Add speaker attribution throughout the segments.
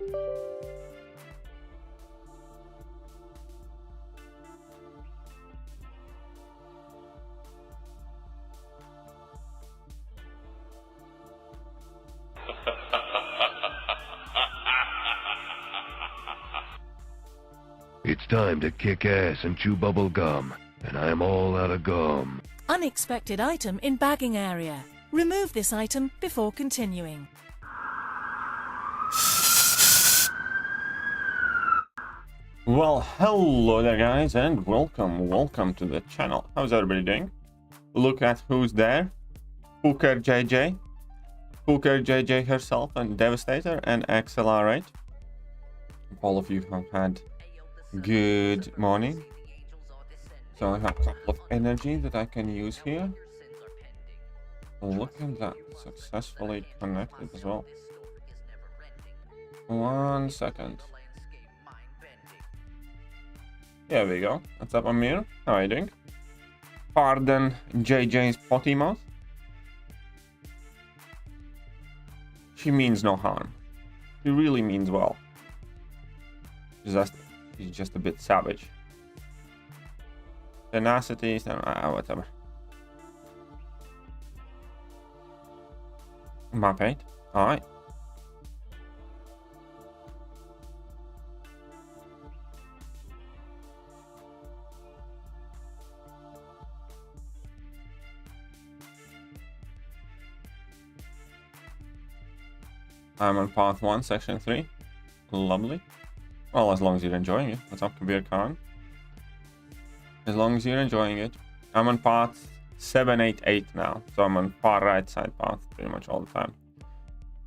Speaker 1: It's time to kick ass and chew bubble gum, and I'm all out of gum.
Speaker 2: Unexpected item in bagging area. Remove this item before continuing.
Speaker 3: Well, hello there guys, and welcome to the channel. How's everybody doing? Look at who's there. Hooker JJ herself, and Devastator, and Accelerate. All of you have had good morning. So I have a couple of energy that I can use here. Look at that, successfully connected as well. 1 second. There we go. What's up, Amir? How are you doing? Pardon JJ's potty mouth. She means no harm. She really means well. She's just a bit savage. Tenacity, whatever. Map 8. Alright. I'm on path 1, section 3. Lovely. Well, as long as you're enjoying it. What's up, Kabir Khan? As long as you're enjoying it. I'm on path 788 now. So I'm on far right side path pretty much all the time.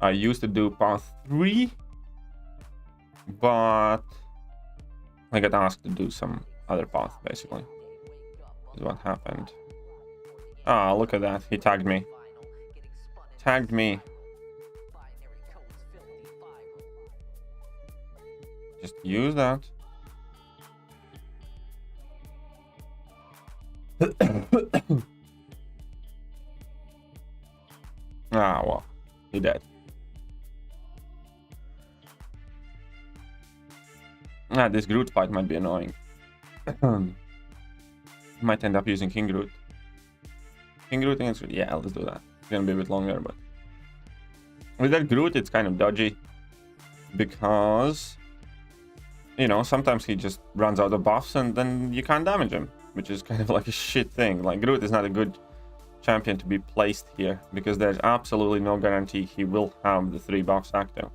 Speaker 3: I used to do path 3. But I got asked to do some other path, basically. Is what happened. Ah, look at that. He tagged me. Tagged me. Just use that. Ah, well, he dead. Ah, this Groot fight might be annoying. Might end up using King Groot. King Groot against Groot. Yeah, let's do that. It's gonna be a bit longer, but with that Groot, it's kind of dodgy because, you know, sometimes he just runs out of buffs and then you can't damage him, which is kind of like a shit thing. Like, Groot is not a good champion to be placed here because there's absolutely no guarantee he will have the 3 buffs active.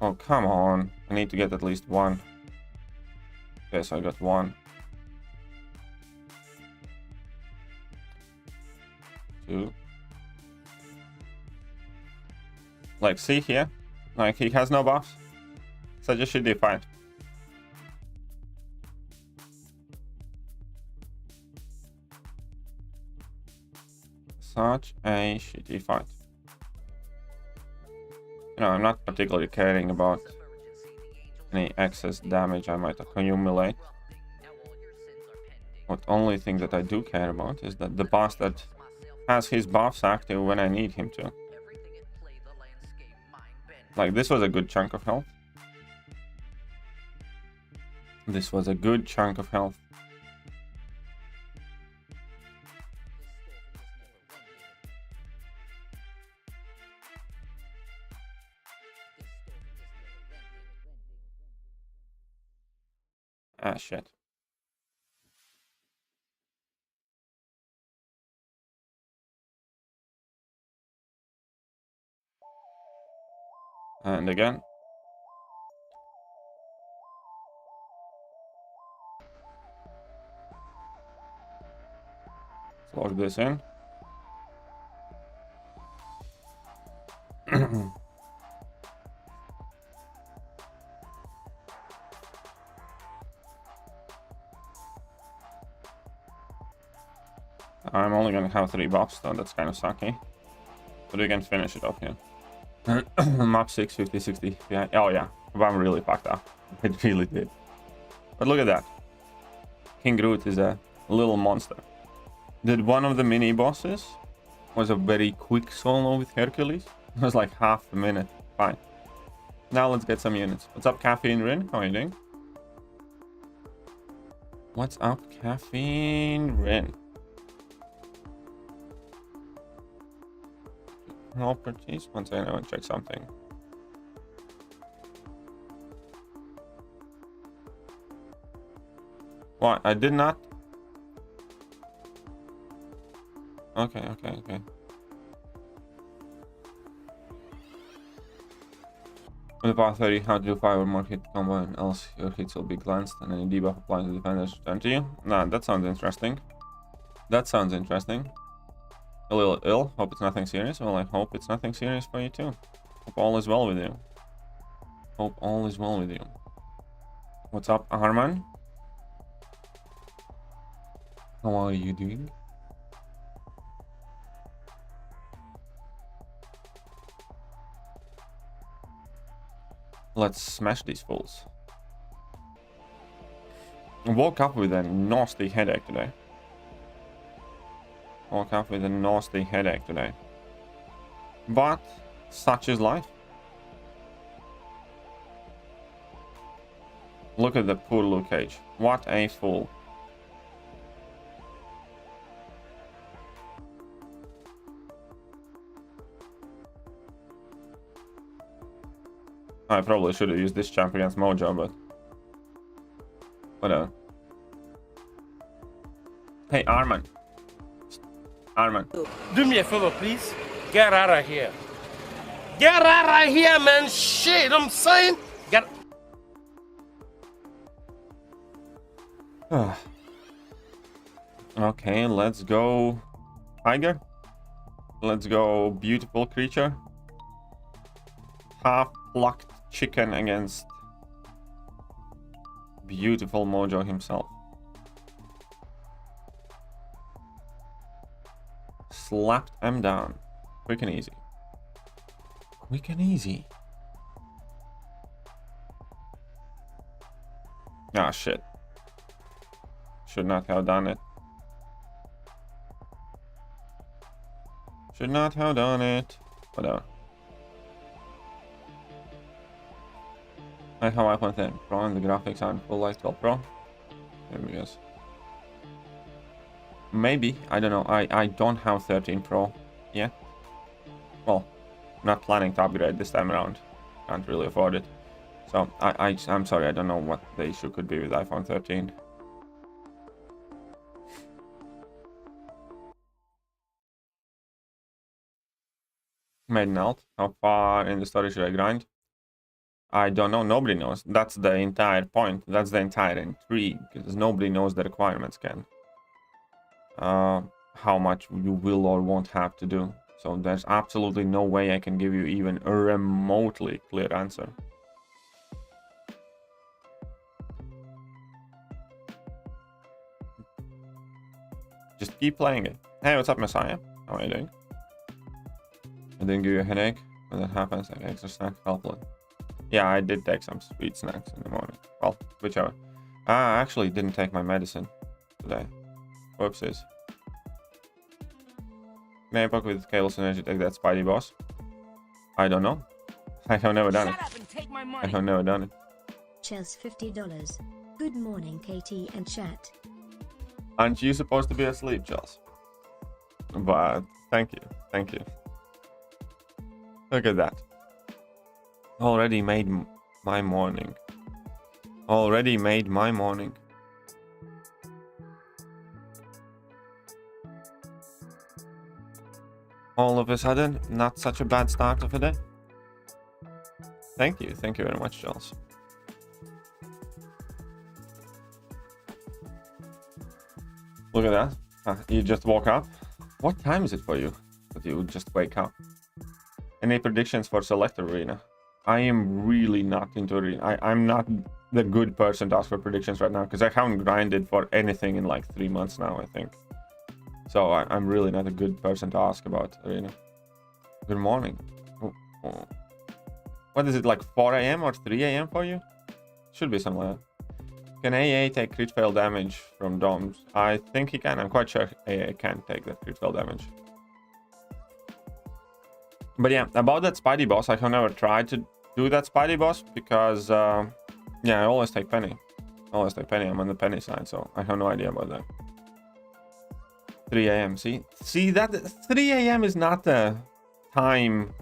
Speaker 3: Oh, come on. I need to get at least 1. Okay, so I got 1. 2. Like, see here? Like, he has no buffs. Such a shitty fight. Such a shitty fight. You know, I'm not particularly caring about any excess damage I might accumulate. What only thing that I do care about is that the bastard has his buffs active when I need him to. Like, this was a good chunk of health. This was a good chunk of health. Ah, shit. And again. Let's log this in. I'm only gonna have 3 buffs, though. That's kind of sucky. But we can finish it off here. Map 6, 50, 60. Yeah. Oh, yeah. I'm really fucked up. It really did. But look at that. King Groot is a little monster. Did one of the mini bosses Was a very quick solo with Hercules. It was like half a minute. Fine. Now let's get some units. What's up, Caffeine Rin? How are you doing? What's up, Caffeine Rin? Properties. One second, I want to check something. What? I did not. Okay. With the path 30, how to do 5 or more hit combo, and else your hits will be glanced and any debuff applied to the defenders return to you. Nah, that sounds interesting. A little ill. Hope it's nothing serious. Well, I hope it's nothing serious for you too. Hope all is well with you. What's up, Harman? How are you doing? Let's smash these fools. I woke up with a nasty headache today. But such is life. Look at the poor Luke Cage. What a fool. I probably should have used this champ against Mojo, but whatever. Hey, Arman.
Speaker 4: Do me a favor, please. Get out of here. Get out of here, man. Shit, I'm saying. Get.
Speaker 3: Okay, let's go, Tiger. Let's go, beautiful creature. Half plucked chicken against beautiful Mojo himself. Slapped him down. Quick and easy. Ah, shit. Should not have done it. Whatever. I have iPhone 10 Pro and the graphics are full like 12 Pro. Maybe yes. Maybe, I don't know. I don't have 13 Pro yet. Well, not planning to upgrade this time around. Can't really afford it. So I'm sorry, I don't know what the issue could be with iPhone 13. Maiden alt. How far in the story should I grind? I don't know. Nobody knows. That's the entire point. That's the entire intrigue. Because nobody knows the requirements, Ken. How much you will or won't have to do. So there's absolutely no way I can give you even a remotely clear answer. Just keep playing it. Hey, what's up, Messiah? How are you doing? I didn't give you a headache. When that happens, like extra snack helpful. Yeah, I did take some sweet snacks in the morning. Well, whichever. I actually didn't take my medicine today. Whoopsies. Can I poke with Chels energy take that Spidey boss? I don't know. I have never done it. I have never done it.
Speaker 5: Chels $50. Good morning, KT and chat.
Speaker 3: Aren't you supposed to be asleep, Chels? But thank you. Look at that. Already made my morning. All of a sudden, not such a bad start of a day. Thank you very much, Chels. Look at that. You just woke up. What time is it for you that you would just wake up? Any predictions for Select Arena? I am really not into Arena. I'm not the good person to ask for predictions right now because I haven't grinded for anything in like 3 months now, I think. So I'm really not a good person to ask about Arena. Good morning. Oh. What is it, like 4 a.m. or 3 a.m. for you? Should be something like that. Can AA take crit fail damage from domes? I think he can. I'm quite sure AA can take that crit fail damage. But yeah, about that Spidey boss, I have never tried to do that Spidey boss because, yeah, I always take penny. Always take penny. I'm on the penny side, so I have no idea about that. 3 a.m. See that 3 a.m. is not the time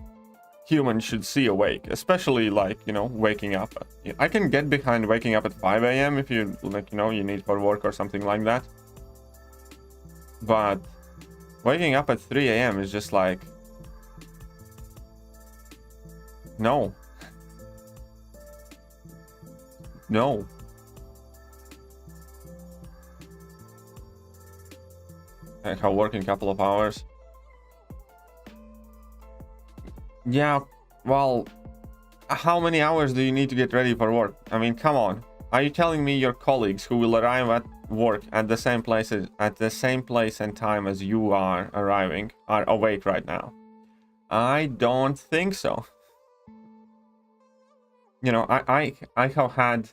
Speaker 3: humans should see awake, especially like, you know, waking up. I can get behind waking up at 5 a.m. if you like, you know, you need for work or something like that. But waking up at 3 a.m. is just like, no. No. I can work in a couple of hours. Yeah, well, how many hours do you need to get ready for work? I mean, come on. Are you telling me your colleagues who will arrive at work at the same place and time as you are arriving are awake right now? I don't think so. You know, I have had,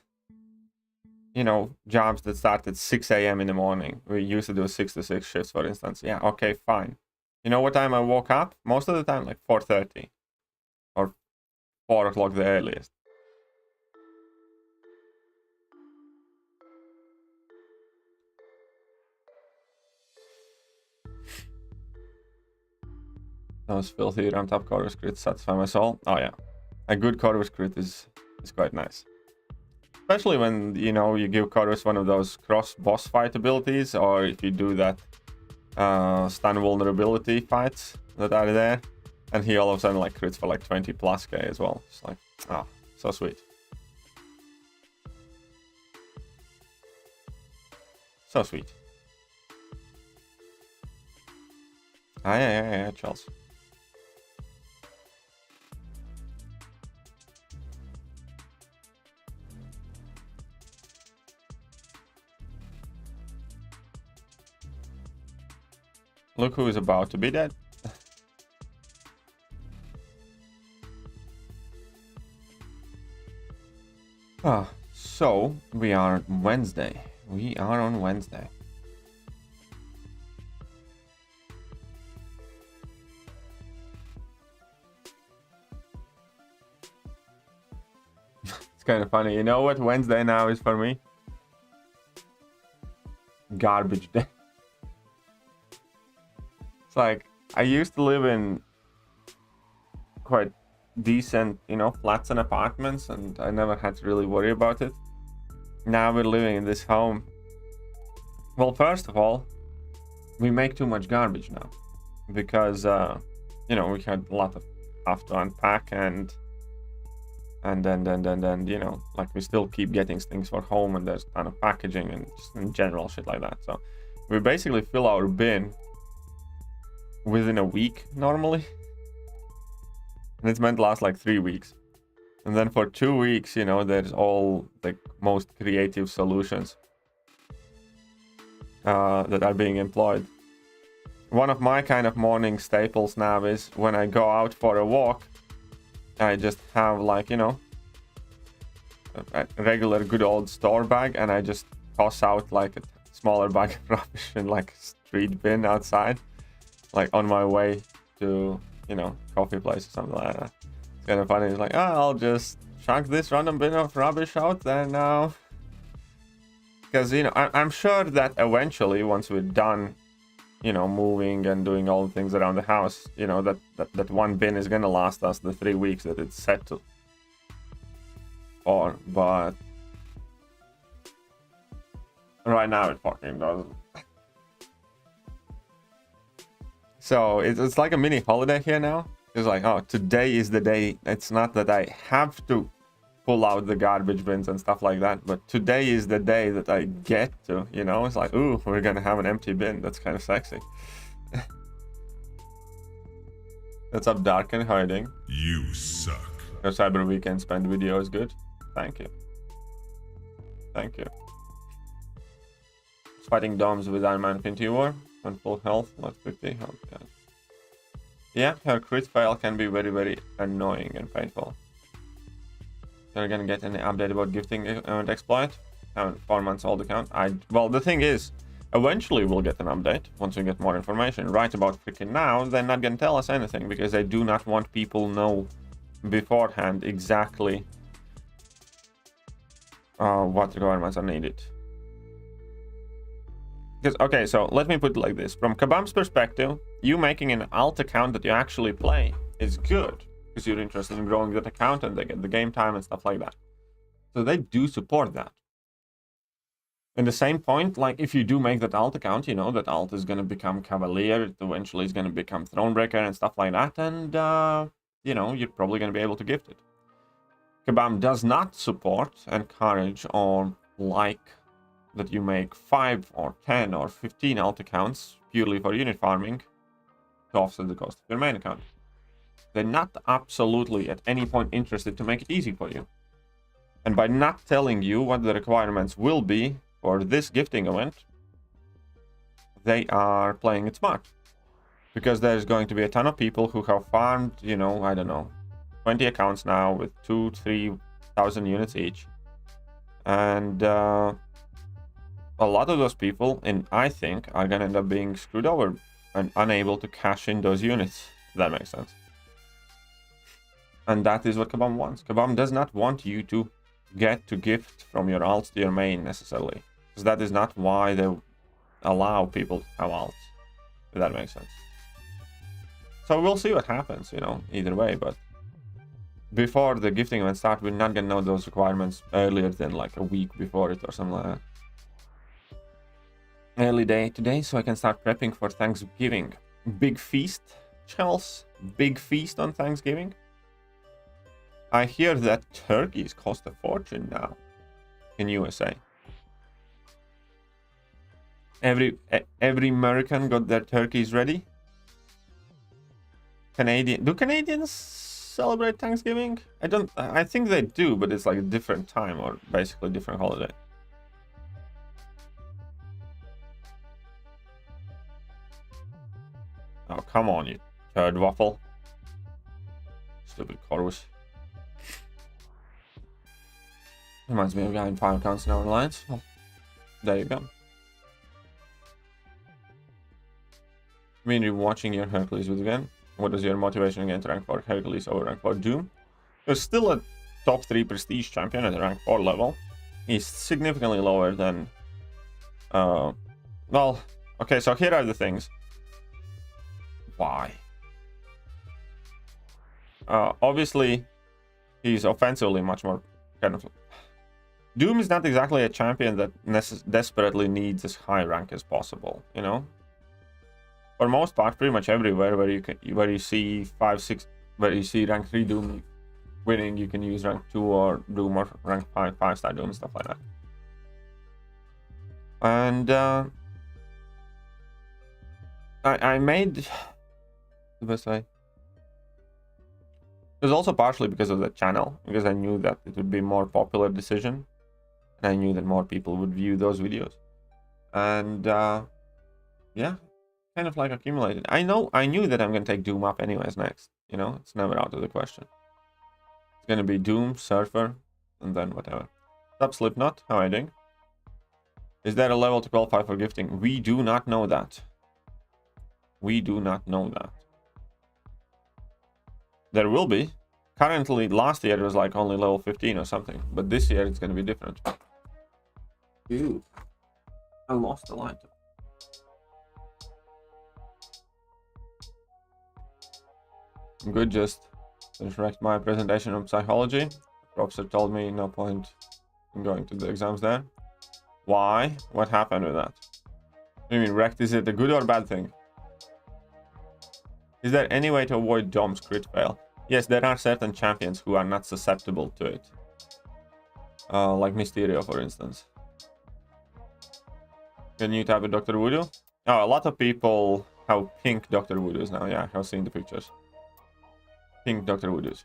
Speaker 3: you know, jobs that start at 6 a.m. in the morning. We used to do 6 to 6 shifts, for instance. Yeah, okay, fine. You know what time I woke up? Most of the time, like 4:30 or 4 o'clock the earliest. Those filthy ramped up Corvus crits satisfy my soul. Oh yeah, a good Corvus crit is quite nice. Especially when, you know, you give Corvus one of those cross boss fight abilities, or if you do that stun vulnerability fights that are there, and he all of a sudden like crits for like 20 plus K as well. It's like, oh, so sweet. So sweet. Ah, yeah, Chels. Look who is about to be dead. So we are on Wednesday. We are on Wednesday. It's kind of funny. You know what Wednesday now is for me? Garbage day. It's like, I used to live in quite decent, you know, flats and apartments, and I never had to really worry about it. Now we're living in this home. Well, first of all, we make too much garbage now because, you know, we had a lot of stuff to unpack, and then, you know, like we still keep getting things for home, and there's a ton of packaging and just in general shit like that. So we basically fill our bin within a week normally, and it's meant to last like 3 weeks, and then for 2 weeks, you know, there's all the most creative solutions that are being employed. One of my kind of morning staples now is when I go out for a walk, I just have like, you know, a regular good old store bag, and I just toss out like a smaller bag of rubbish in like a street bin outside, like on my way to, you know, coffee place or something like that. It's kind of funny. It's like, oh, I'll just chunk this random bin of rubbish out there now. Because, you know, I'm sure that eventually, once we're done, you know, moving and doing all the things around the house, you know, that one bin is going to last us the 3 weeks that it's set to. Or, but right now it fucking doesn't. So it's like a mini holiday here now. It's like, oh, today is the day. It's not that I have to pull out the garbage bins and stuff like that, but today is the day that I get to, you know. It's like, ooh, we're gonna have an empty bin. That's kind of sexy. What's up, Dark and Hiding?
Speaker 6: You suck.
Speaker 3: Your Cyber Weekend spent video is good. Thank you. Thank you. Fighting domes with Iron Man Infinity War on full health, not 50 health. Yeah, her crit fail can be very, very annoying and painful. You're gonna get any update about gifting event exploit? 4 months old account. Well, the thing is, Eventually we'll get an update once we get more information. Right about freaking now, they're not gonna tell us anything because they do not want people know beforehand exactly what requirements are needed. Because, okay, so let me put it like this. From Kabam's perspective, you making an alt account that you actually play is good because you're interested in growing that account and they get the game time and stuff like that. So they do support that. And the same point, like if you do make that alt account, you know, that alt is going to become Cavalier, it eventually is going to become Thronebreaker and stuff like that. And, you know, you're probably going to be able to gift it. Kabam does not support, encourage, or like that you make 5 or 10 or 15 alt accounts purely for unit farming to offset the cost of your main account. They're not absolutely at any point interested to make it easy for you. And by not telling you what the requirements will be for this gifting event, they are playing it smart. Because there's going to be a ton of people who have farmed, you know, I don't know, 20 accounts now with 2,000-3,000 units each. And a lot of those people, and I think, are going to end up being screwed over and unable to cash in those units, if that makes sense. And that is what Kabam wants. Kabam does not want you to get to gift from your alts to your main necessarily. Because that is not why they allow people to have alts, if that makes sense. So we'll see what happens, you know, either way. But before the gifting event starts, we're not going to know those requirements earlier than like a week before it or something like that. Early day today, so I can start prepping for Thanksgiving. Big feast, Chels. Big feast on Thanksgiving. I hear that turkeys cost a fortune now in USA. Every American got their turkeys ready. Do Canadians celebrate Thanksgiving? I think they do, but it's like a different time or basically different holiday. Oh, come on, you turd waffle. Stupid Corvus. Reminds me of a guy in 5 accounts now in Alliance. Well, there you go. I mean, you're watching your Hercules with again. What is your motivation against rank 4 Hercules over rank 4 Doom? There's still a top 3 prestige champion at the rank 4 level. He's significantly lower than... well, okay, so here are the things. Why? Obviously, he's offensively much more kind of... Doom is not exactly a champion that desperately needs as high rank as possible, you know? For most part, pretty much everywhere where you see 5, 6, where you see rank 3 Doom winning, you can use rank 2 or Doom or rank 5, 5-star Doom and stuff like that. And I made the best way. It was also partially because of the channel, because I knew that it would be a more popular decision. And I knew that more people would view those videos. And yeah, kind of like accumulated. I knew that I'm going to take Doom up anyways next. You know, it's never out of the question. It's going to be Doom, Surfer, and then whatever. Sup, Slipknot, how are you doing? Is there a level to qualify for gifting? We do not know that. We do not know that. There will be. Currently, last year it was like only level 15 or something. But this year it's going to be different. Dude, I lost the light. I'm good, just finished my presentation on psychology. The professor told me no point in going to the exams there. Why? What happened with that? What do you mean wrecked? Is it a good or bad thing? Is there any way to avoid Dom's crit fail? Yes, there are certain champions who are not susceptible to it. Like Mysterio, for instance. Can you type with Dr. Voodoo? Oh, a lot of people have pink Dr. Voodoos now. Yeah, I've seen the pictures. Pink Dr. Voodoos.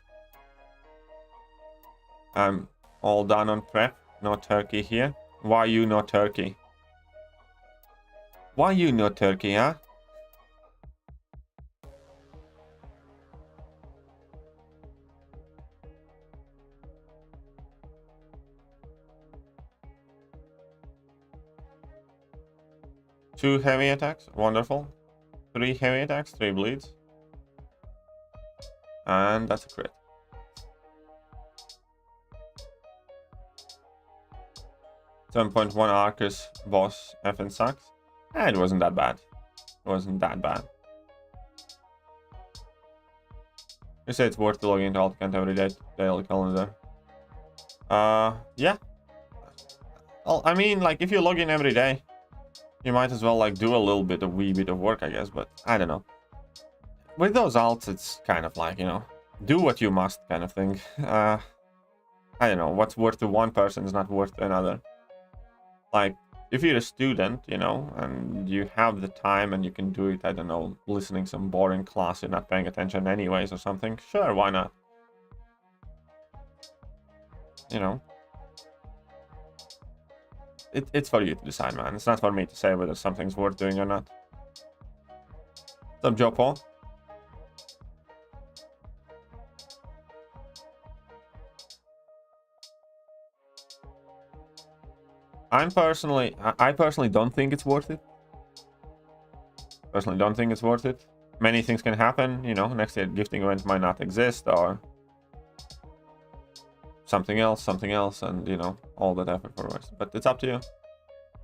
Speaker 3: I'm all done on prep. No turkey here. Why you no turkey? Why you no turkey, huh? 2 heavy attacks. Wonderful. 3 heavy attacks, 3 bleeds. And that's a crit. .1 Arcus boss FN sucks. It wasn't that bad. It wasn't that bad. You say it's worth to log into Altcant every day, daily calendar. Yeah. Well, I mean, like, if you log in every day, you might as well, like, do a little bit of wee bit of work, I guess, but I don't know. With those alts, it's kind of like, you know, do what you must kind of thing. I don't know, what's worth to one person is not worth to another. Like, if you're a student, you know, and you have the time and you can do it, I don't know, listening some boring class, you're not paying attention anyways or something, sure, why not? You know. It's for you to decide, man. It's not for me to say whether something's worth doing or not. What's up, Joe Paul? I personally don't think it's worth it. Personally don't think it's worth it. Many things can happen, you know, next year gifting event might not exist, or something else, and, you know, all that effort for us. But it's up to you.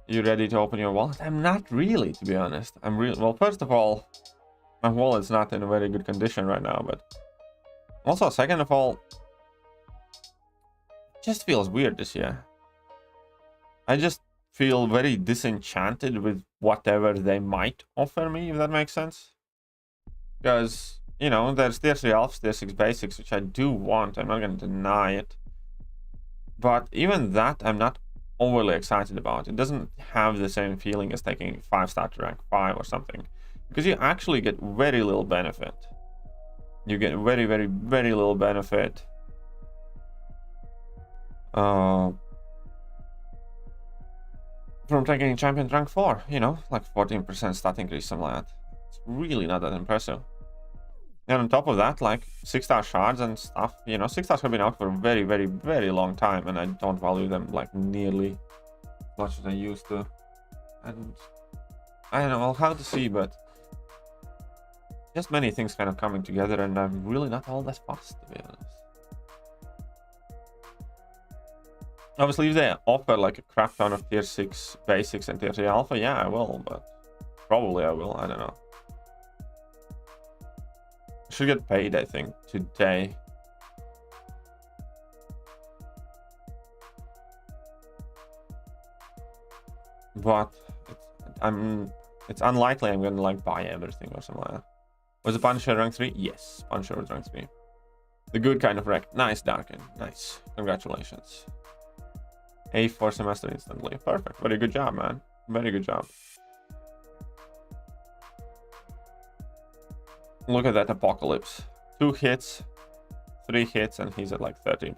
Speaker 3: You ready to open your wallet? I'm not really, to be honest. Well, first of all, my wallet's not in a very good condition right now, but also, second of all, it just feels weird this year. I just feel very disenchanted with whatever they might offer me, if that makes sense. Because, you know, there's tier 3 alphs, tier 6 basics, which I do want. I'm not going to deny it. But even that, I'm not overly excited about. It doesn't have the same feeling as taking 5-star to rank 5 or something. Because you actually get very little benefit. You get very, very, very little benefit. From taking champion rank 4, you know, like 14% stat increase, something like that. It's really not that impressive. And on top of that, like 6-star shards and stuff, you know, 6 stars have been out for a very, very, very long time, and I don't value them like nearly as much as I used to. And I don't know, I'll have to see, but just many things kind of coming together, and I'm really not all that fast, to be honest. Obviously, if they offer like a crap ton of tier 6 basics and tier 3 alpha, yeah, I will, but probably I will, I don't know. I should get paid, I think, today. But it's unlikely I'm gonna like buy everything or something like that. Was the Punisher rank 3? Yes, Punisher was rank 3. The good kind of wreck. Nice, Darken. Nice. Congratulations. A4 semester instantly. Perfect. Very good job, man. Very good job. Look at that apocalypse. 2 hits, 3 hits, and he's at like 13%.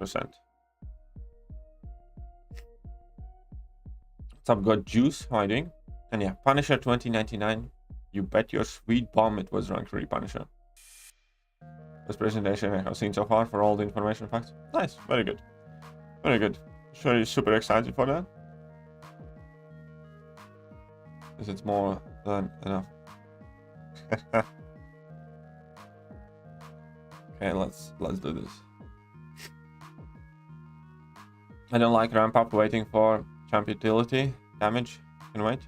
Speaker 3: What's up, God Juice? How are you doing? And yeah, Punisher 2099. You bet your sweet bomb it was rank 3 Punisher. Best presentation I have seen so far for all the information facts. Nice. Very good. Very good. Sure, you're super excited for that. Because it's more than enough. Okay, let's do this. I don't like ramp up waiting for champ utility damage. Can wait.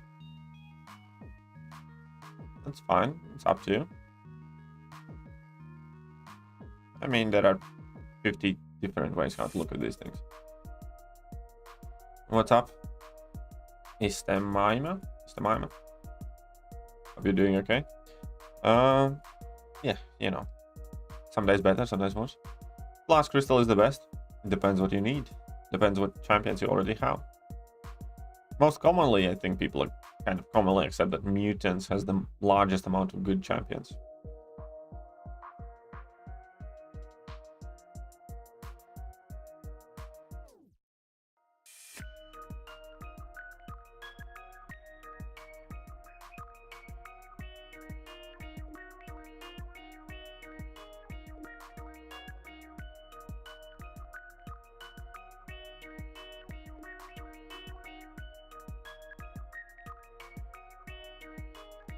Speaker 3: That's fine. It's up to you. I mean, there are 50 different ways how to look at these things. What's up? Istemaima? Hope you're doing okay. Yeah, you know. Some days better, sometimes worse. Blast Crystal is the best. It depends what you need. Depends what champions you already have. Most commonly, I think people are kind of commonly accept that Mutants has the largest amount of good champions.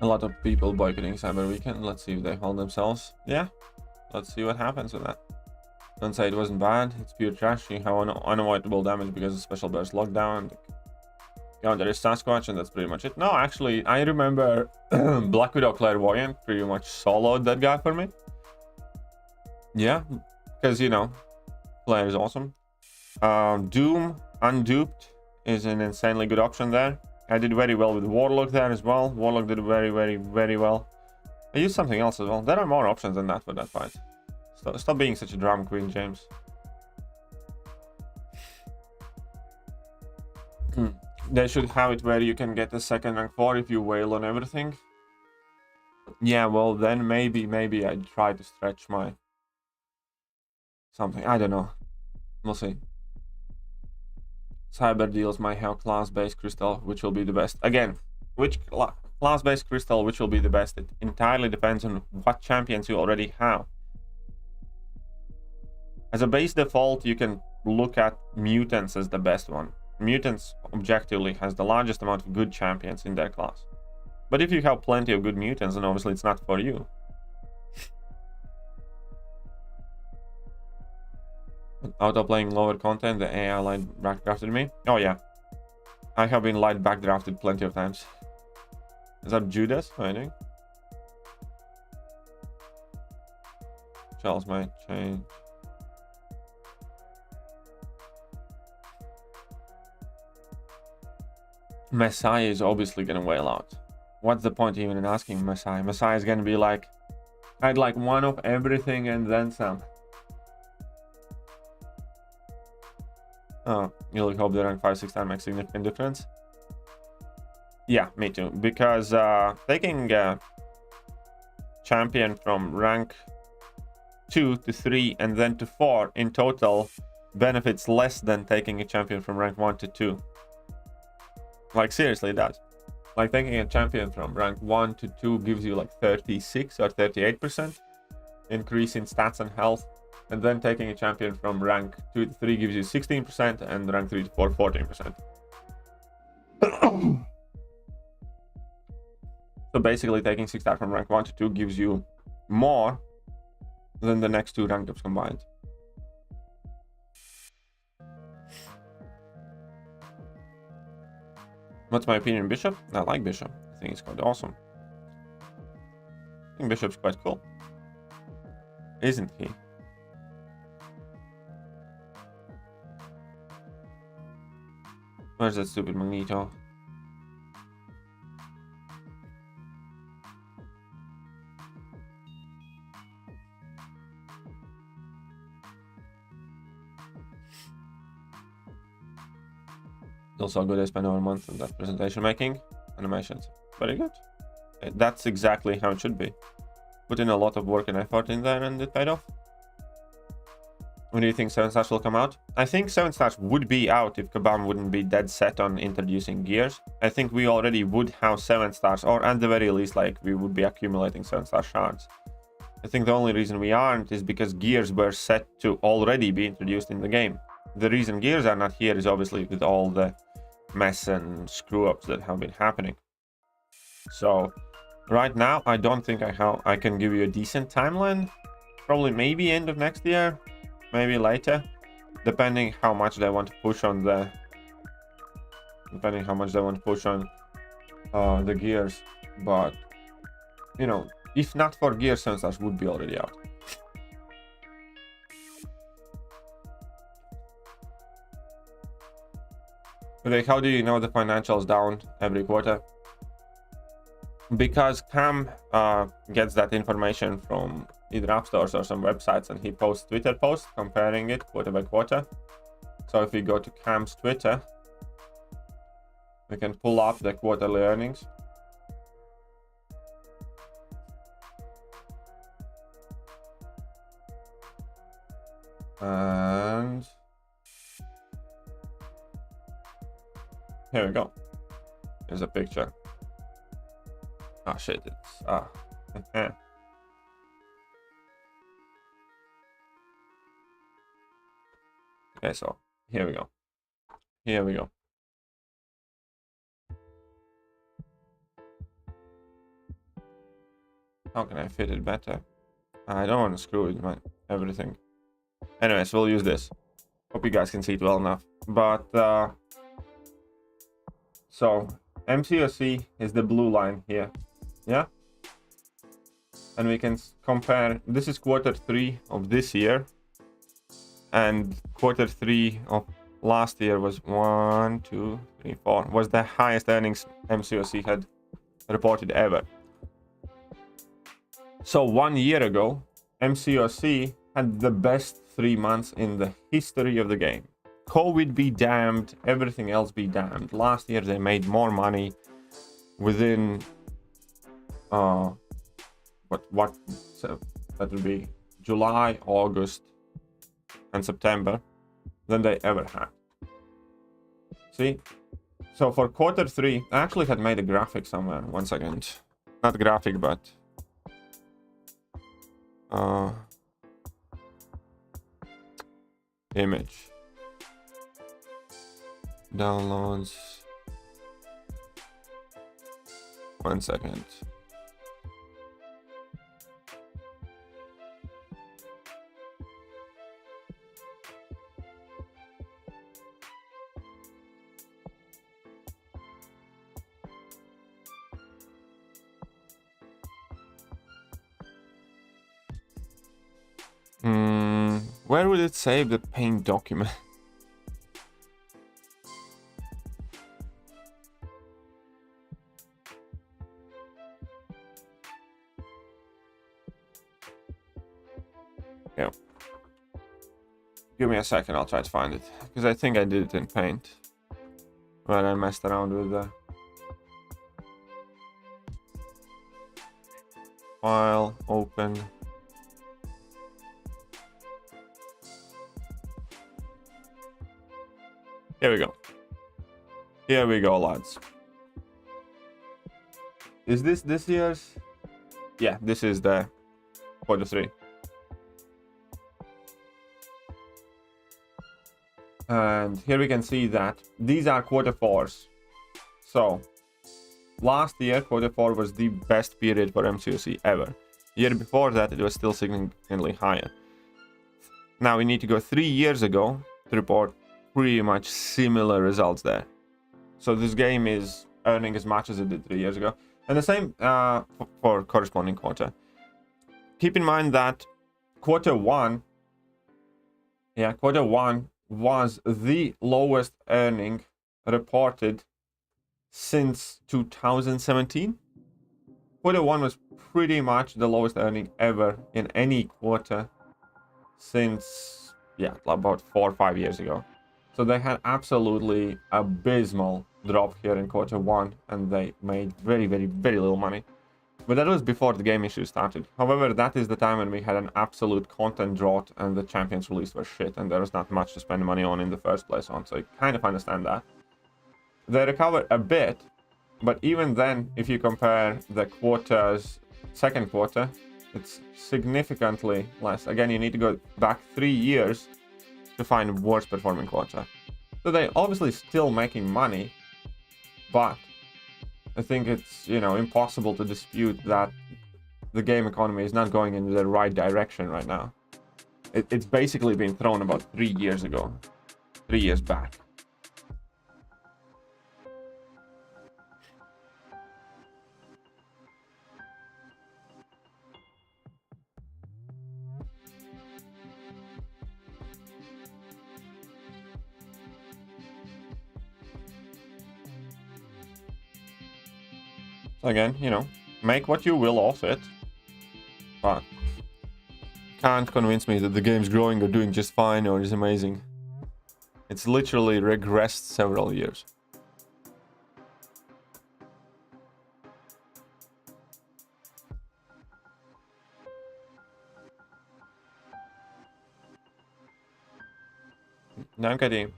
Speaker 3: A lot of people boycotting Cyber Weekend. Let's see if they hold themselves. Yeah, let's see what happens with that. Don't say it wasn't bad. It's pure trash. You have unavoidable damage because of special burst lockdown. Yeah, there is Sasquatch, and that's pretty much it. No, actually, I remember Black Widow Clairvoyant pretty much soloed that guy for me. Yeah, because, you know, Claire is awesome. Doom Unduped is an insanely good option there. I did very well with Warlock there as well. Warlock did very, very, very well. I used something else as well. There are more options than that for that fight. Stop being such a drama queen, James. They should have it where you can get a second rank 4 if you wail on everything. Yeah, well then maybe I'd try to stretch my something. I don't know. We'll see. Cyber deals might have class-based crystal, which will be the best. Again, which class-based crystal, which will be the best? It entirely depends on what champions you already have. As a base default, you can look at mutants as the best one. Mutants objectively has the largest amount of good champions in their class. But if you have plenty of good mutants, then obviously it's not for you. Auto playing lower content, the AI light backdrafted me. Oh yeah, I have been light backdrafted plenty of times. Is that Judas? I think. Chels might change. Messiah is obviously gonna wail out. What's the point even in asking Messiah? Messiah is gonna be like, I'd like one of everything and then some. Oh, you really hope the rank 5-6 time makes significant difference? Yeah, me too. Because taking a champion from rank 2 to 3 and then to 4 in total benefits less than taking a champion from rank 1 to 2. Like seriously, it does. Like taking a champion from rank 1 to 2 gives you like 36 or 38% increase in stats and health. And then taking a champion from rank 2 to 3 gives you 16% and rank 3 to 4, 14%. So basically taking 6 star from rank 1 to 2 gives you more than the next 2 rank ups combined. What's my opinion, Bishop? I like Bishop. I think it's quite awesome. I think Bishop's quite cool. Isn't he? Where's that stupid Magneto? Also good. I spent over a month on that presentation making animations. Very good. That's exactly how it should be. Put in a lot of work and effort in there and it paid off. When do you think 7 stars will come out? I think 7 stars would be out if Kabam wouldn't be dead set on introducing gears. I think we already would have 7 stars, or at the very least, like, we would be accumulating 7-star shards. I think the only reason we aren't is because gears were set to already be introduced in the game. The reason gears are not here is obviously with all the mess and screw-ups that have been happening. So, right now, I don't think I can give you a decent timeline. Probably maybe end of next year. Maybe later, depending how much they want to push on the gears. But you know, if not for gears, 7 stars would be already out. But how do you know the financials down every quarter? Because Cam gets that information from either app stores or some websites, and he posts Twitter posts comparing it quarter by quarter. So if we go to Cam's Twitter, we can pull up the quarterly earnings. And here we go. Here's a picture. Oh shit, it's okay, so here we go. Here we go. How can I fit it better? I don't want to screw with my everything. Anyways, we'll use this. Hope you guys can see it well enough. But so MCOC is the blue line here. Yeah. And we can compare. This is Q3 of this year. And Q3 of last year was 1, 2, 3, 4. Was the highest earnings MCOC had reported ever. So 1 year ago, MCOC had the best 3 months in the history of the game. COVID be damned, everything else be damned. Last year they made more money within so that would be July, August, and September than they ever had. See? So for Q3, I actually had made a graphic somewhere. 1 second. Not graphic, but image. Downloads. 1 second. Where would it save the paint document? Yeah. Give me a second, I'll try to find it. Because I think I did it in paint. But I messed around with the file, open. Here we go. Here we go, lads. Is this year's? Yeah, this is the Q3. And here we can see that these are Q4s. So, last year, Q4 was the best period for MCOC ever. Year before that, it was still significantly higher. Now we need to go 3 years ago to report pretty much similar results there. So this game is earning as much as it did 3 years ago. And the same for corresponding quarter. Keep in mind that Q1 was the lowest earning reported since 2017. Q1 was pretty much the lowest earning ever in any quarter since, yeah, about 4 or 5 years ago. So they had absolutely abysmal drop here in Q1, and they made very, very, very little money. But that was before the game issue started. However, that is the time when we had an absolute content drought and the champions released were shit, and there was not much to spend money on in the first place on, so I kind of understand that. They recovered a bit, but even then, if you compare the quarter's second quarter, it's significantly less. Again, you need to go back 3 years to find worse performing quarter. So they obviously still making money, but I think it's, you know, impossible to dispute that the game economy is not going in the right direction right now. It's basically been thrown about 3 years ago, 3 years back. So again, you know, make what you will of it, but can't convince me that the game's growing or doing just fine or is amazing. It's literally regressed several years. Now I'm getting,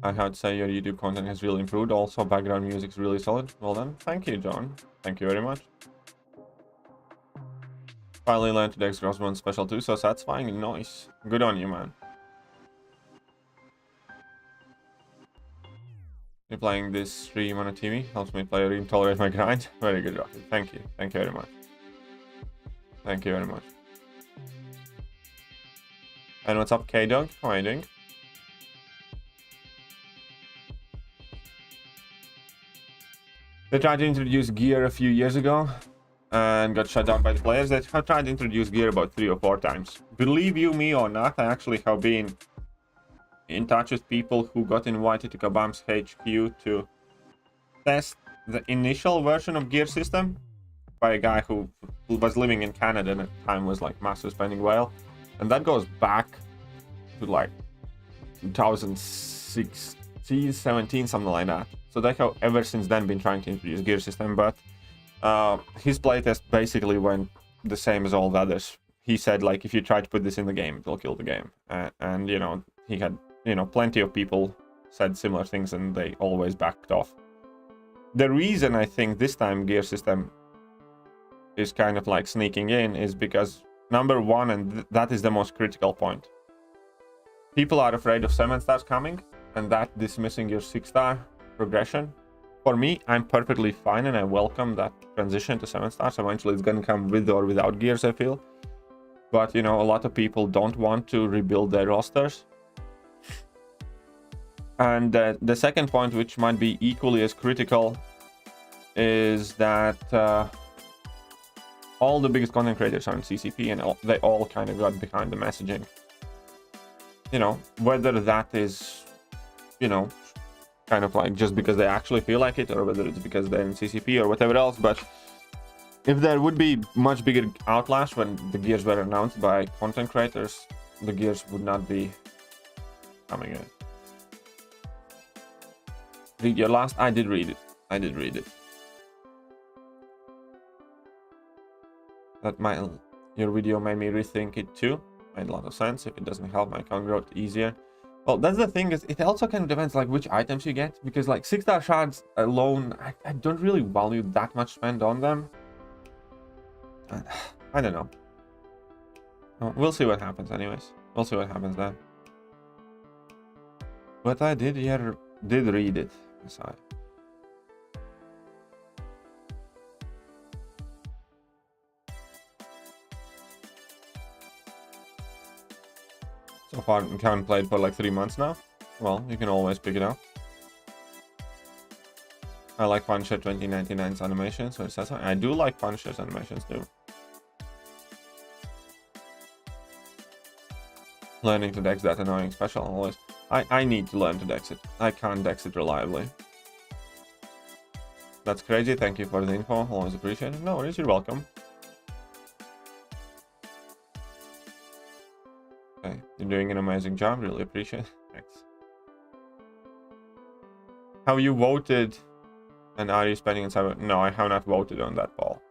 Speaker 3: I had to say your YouTube content has really improved. Also, background music is really solid. Well done. Thank you, John. Thank you very much. Finally learned to Xbox One Special 2, so satisfying. Nice. Good on you, man. You're playing this stream on a TV. Helps me play and tolerate my grind. Very good, Rocket. Thank you. Thank you very much. Thank you very much. And what's up, K-Dog? How are you doing? They tried to introduce gear a few years ago and got shut down by the players. They have tried to introduce gear about 3 or 4 times. Believe you me or not, I actually have been in touch with people who got invited to Kabam's HQ to test the initial version of gear system by a guy who was living in Canada and at the time was like massive spending whale. And that goes back to like 2016, 17, something like that. So they have ever since then been trying to introduce gear system, but his playtest basically went the same as all the others. He said, like, if you try to put this in the game, it will kill the game. And you know, he had, you know, plenty of people said similar things and they always backed off. The reason I think this time gear system is kind of like sneaking in is because number one, and that is the most critical point, people are afraid of 7 stars coming and that dismissing your 6-star progression. For me, I'm perfectly fine and I welcome that transition to 7 stars. Eventually it's going to come with or without gears, I feel. But you know, a lot of people don't want to rebuild their rosters. And the second point, which might be equally as critical, is that all the biggest content creators are in CCP and they all kind of got behind the messaging. You know, whether that is, you know, kind of like just because they actually feel like it, or whether it's because they're in CCP or whatever else. But if there would be much bigger outlash when the gears were announced by content creators, the gears would not be coming in. Read your last? I did read it. I did read it. That your video made me rethink it too. Made a lot of sense. If it doesn't help my account growth easier. Well, that's the thing, is it also kind of depends like which items you get, because like 6-star shards alone, I don't really value that much spend on them. I don't know. We'll see what happens anyways. We'll see what happens then. But I did read it. So far, I haven't played for like 3 months now. Well, you can always pick it up. I like Punisher 2099's animations, so it says I do like Punisher's animations too. Learning to dex that annoying special always. I need to learn to dex it. I can't dex it reliably. That's crazy. Thank you for the info. Always appreciate it. No worries, you're welcome. Okay, you're doing an amazing job. Really appreciate it. Thanks. Have you voted? And are you spending on cyber? No, I have not voted on that poll.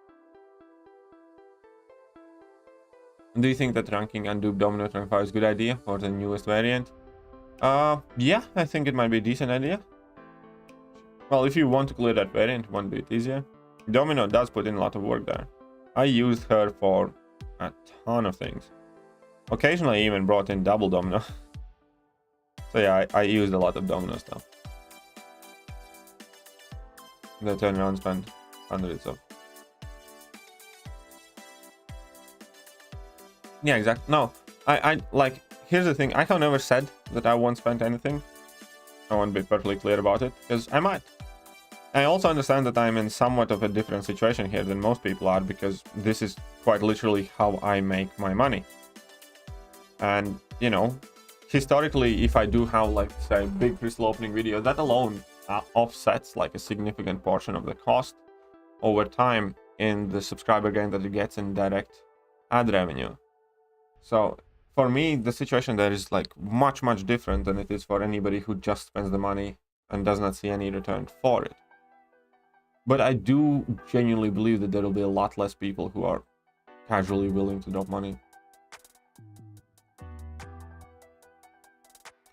Speaker 3: Do you think that ranking Undupe Domino 25 is a good idea for the newest variant? Yeah, I think it might be a decent idea. Well, if you want to clear that variant, it won't be easier. Domino does put in a lot of work there. I used her for a ton of things. Occasionally, I even brought in double Domino. So yeah, I used a lot of Domino stuff. They turn around and spend hundreds of. Yeah, exactly. No, I like, here's the thing. I have never said that I won't spend anything. I want to be perfectly clear about it, because I might. I also understand that I'm in somewhat of a different situation here than most people are, because this is quite literally how I make my money. And, you know, historically, if I do have, like, say, big crystal opening video, that alone offsets, like, a significant portion of the cost over time in the subscriber gain that it gets in direct ad revenue. So, for me, the situation there is, like, much different than it is for anybody who just spends the money and does not see any return for it. But I do genuinely believe that there will be a lot less people who are casually willing to drop money.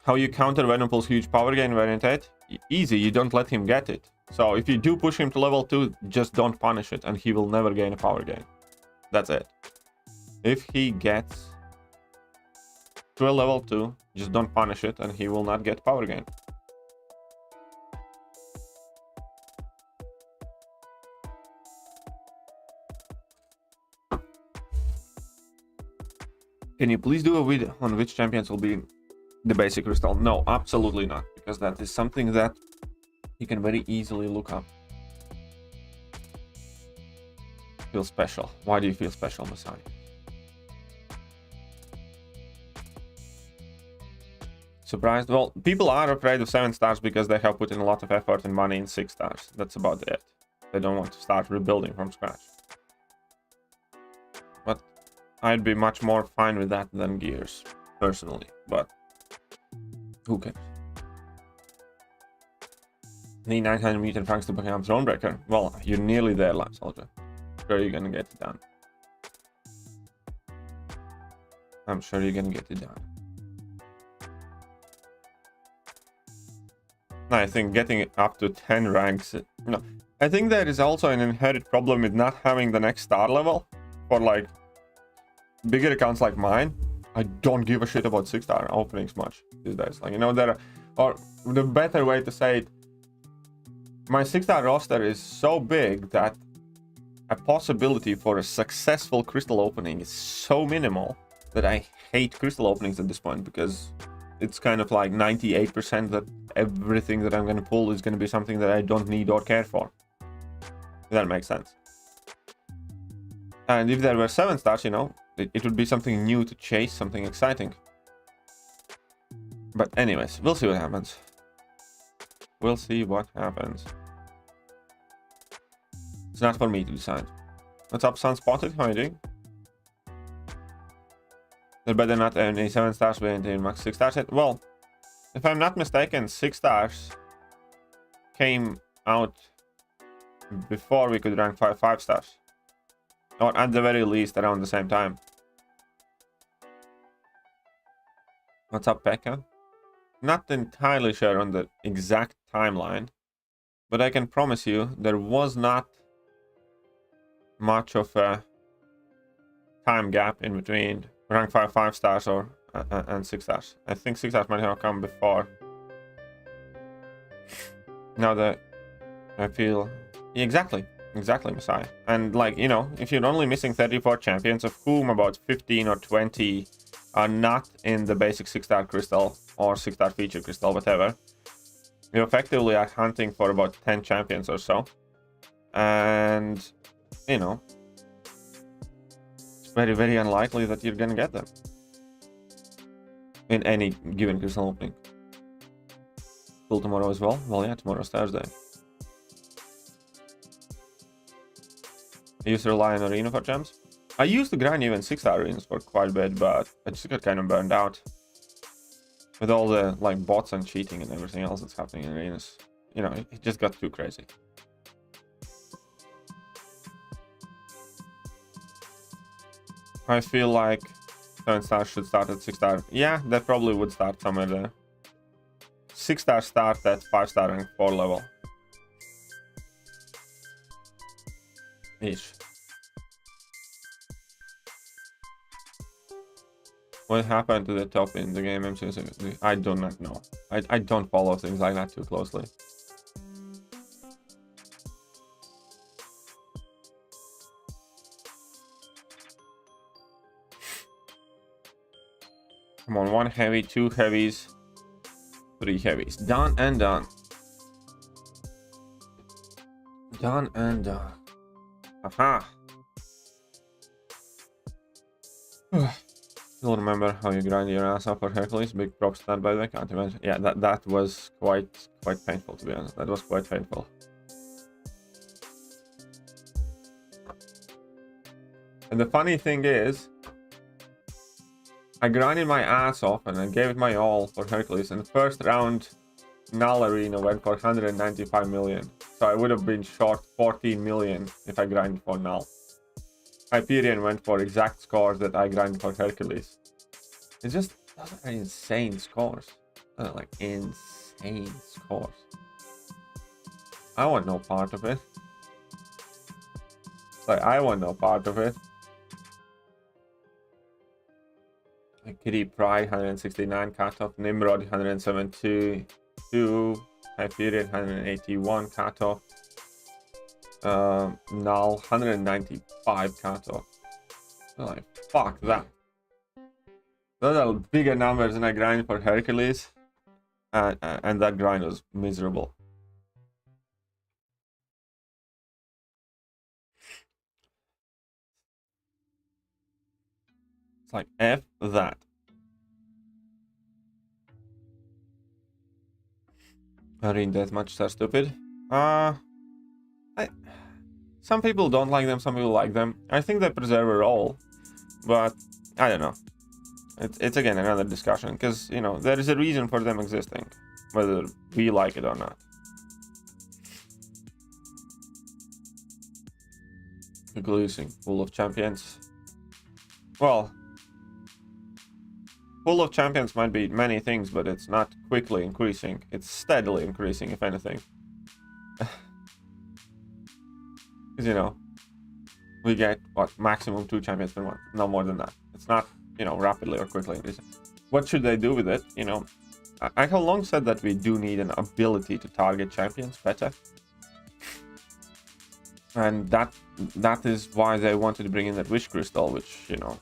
Speaker 3: How you counter Venompool's huge power gain variant 8? Easy, you don't let him get it. So if you do push him to level 2, just don't punish it and he will never gain a power gain. That's it. If he gets to a level 2, just don't punish it and he will not get power gain. Can you please do a video on which champions will be the basic crystal? No, absolutely not, because that is something that you can very easily look up. Feel special. Why do you feel special, Messiah? Surprised? Well, people are afraid of 7 stars because they have put in a lot of effort and money in 6 stars. That's about it. They don't want to start rebuilding from scratch. But I'd be much more fine with that than Gears, personally. But who cares? Need 900 mutant francs to become Thronebreaker. Well, you're nearly there, Lab Soldier. Sure, you're gonna get it done. I'm sure you're gonna get it done. I think getting it up to 10 ranks... No, I think there is also an inherent problem with not having the next star level for like bigger accounts like mine. I don't give a shit about 6-star openings much these days. Like, you know, there are, or the better way to say it, my 6-star roster is so big that a possibility for a successful crystal opening is so minimal that I hate crystal openings at this point, because it's kind of like 98% that everything that I'm going to pull is going to be something that I don't need or care for. If that makes sense. And if there were 7 stars, you know, it would be something new to chase, something exciting. But anyways, we'll see what happens. We'll see what happens. It's not for me to decide. What's up, Sunspotted? How are you doing? They're better not any 7 stars with any max 6 stars yet. Well, if I'm not mistaken, 6 stars came out before we could rank 5 stars. Or at the very least around the same time. What's up, Pekka? Not entirely sure on the exact timeline, but I can promise you there was not much of a time gap in between rank 5 stars or and 6 stars. I think 6 stars might have come before. Now that I feel exactly, Messiah. And like, you know, if you're only missing 34 champions, of whom about 15 or 20 are not in the basic 6-star crystal or 6-star feature crystal, whatever, you effectively are hunting for about 10 champions or so. And, you know, it's very, very unlikely that you're gonna get them in any given crystal opening. Full tomorrow as well? Well, yeah, tomorrow's Thursday. I used to rely on Arena for gems. I used to grind even 6-star arenas for quite a bit, but I just got kind of burned out with all the like bots and cheating and everything else that's happening in arenas. You know, it just got too crazy. I feel like 7 stars should start at 6 star. Yeah, that probably would start somewhere there. 6 stars start at 5 star and 4 level. Ish. What happened to the top in the game MCOC? I do not know. I don't follow things like that too closely. Come on, 1 heavy, 2 heavies, 3 heavies. Done and done. Done and done. Aha. Still remember how you grind your ass off for Hercules. Big props to that, by the way. Can't imagine. Yeah, that was quite painful, to be honest. That was quite painful. And the funny thing is, I grinded my ass off and I gave it my all for Hercules. And the first round, Null Arena went for 195 million. So I would have been short 14 million if I grinded for Null. Hyperion went for exact scores that I grinded for Hercules. It's just, those are insane scores. Those are like insane scores. I want no part of it. Like, I want no part of it. Kitty Pride 169 cutoff, Nimrod 172, Hyperion 181 cutoff, Null 195 cutoff. Like, fuck that. Those are bigger numbers than I grind for Hercules. And that grind was miserable. It's like, F that. Marine deathmatches are stupid. Some people don't like them, some people like them. I think they preserve a role, but I don't know. It's again another discussion, because, you know, there is a reason for them existing, whether we like it or not. Losing Pool of Champions. Well, Pool of Champions might be many things, but it's not quickly increasing. It's steadily increasing, if anything. Because, you know, we get, what, maximum 2 champions per month. No more than that. It's not, you know, rapidly or quickly increasing. What should they do with it? You know, I have long said that we do need an ability to target champions better. And that is why they wanted to bring in that Wish Crystal, which, you know,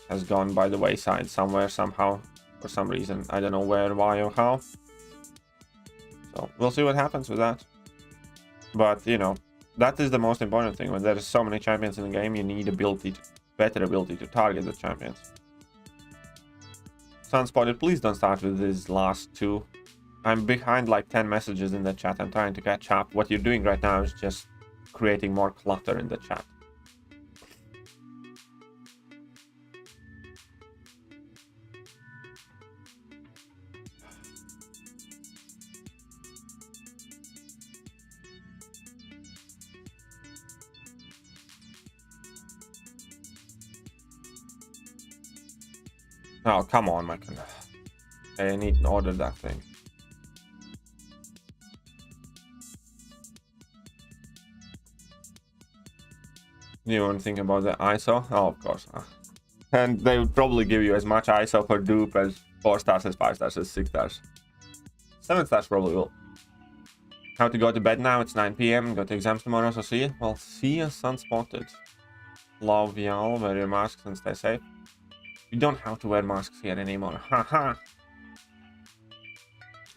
Speaker 3: has gone by the wayside somewhere, somehow, for some reason. I don't know where, why, or how. So, we'll see what happens with that. But, you know, that is the most important thing. When there are so many champions in the game, you need better ability to target the champions. Sunspotted, please don't start with these last 2. I'm behind like 10 messages in the chat. I'm trying to catch up. What you're doing right now is just creating more clutter in the chat. Oh, come on, Michael. I need to order that thing. You want to think about the ISO? Oh, of course. And they would probably give you as much ISO for dupe as 4 stars, as 5 stars, as 6 stars. 7 stars probably will. How to go to bed now? It's 9 PM. Got exams tomorrow, so see you. Well, see you, Sunspotted. Love y'all. Wear your masks and stay safe. You don't have to wear masks here anymore. Haha.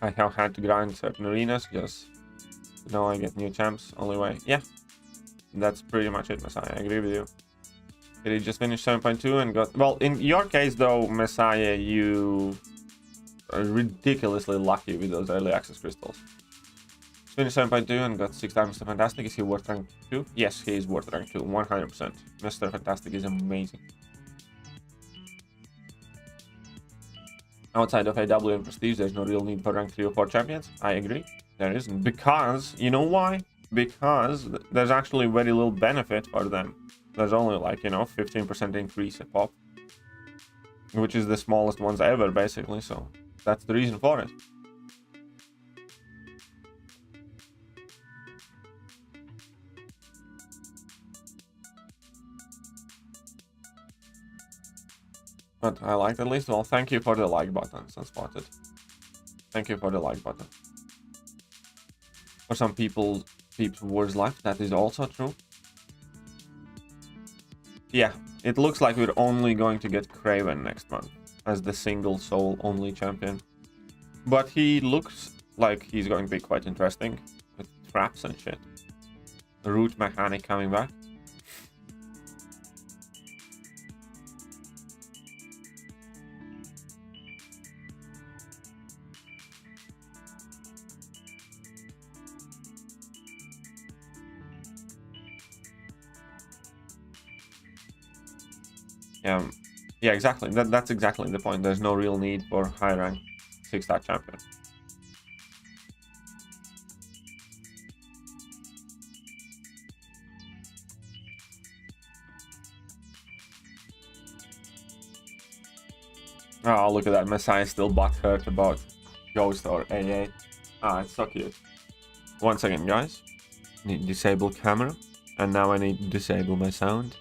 Speaker 3: I have had to grind certain arenas just, you know, I get new champs only way. Yeah. That's pretty much it, Messiah. I agree with you. Did he just finish 7.2 and got... Well, in your case, though, Messiah, you are ridiculously lucky with those early access crystals. Finished 7.2 and got 6 times Mr. Fantastic. Is he worth rank 2? Yes, he is worth rank 2. 100%. Mr. Fantastic is amazing. Outside of AW and Prestige, there's no real need for rank 3 or 4 champions. I agree. There isn't. Because, you know why? Because there's actually very little benefit for them. There's only like, you know, 15% increase at pop, which is the smallest ones ever, basically. So that's the reason for it. But I liked at least. Well, thank you for the like button, Sunspotted. Thank you for the like button. For some people, words left, that is also true. Yeah, it looks like we're only going to get Craven next month as the single soul only champion. But he looks like he's going to be quite interesting with traps and shit. The root mechanic coming back. Yeah, exactly. That's exactly the point. There's no real need for high rank 6-star champion. Oh, look at that. Messiah still butthurt about Ghost or AA. Ah, it's so cute. One second, guys. Need disable camera. And now I need to disable my sound.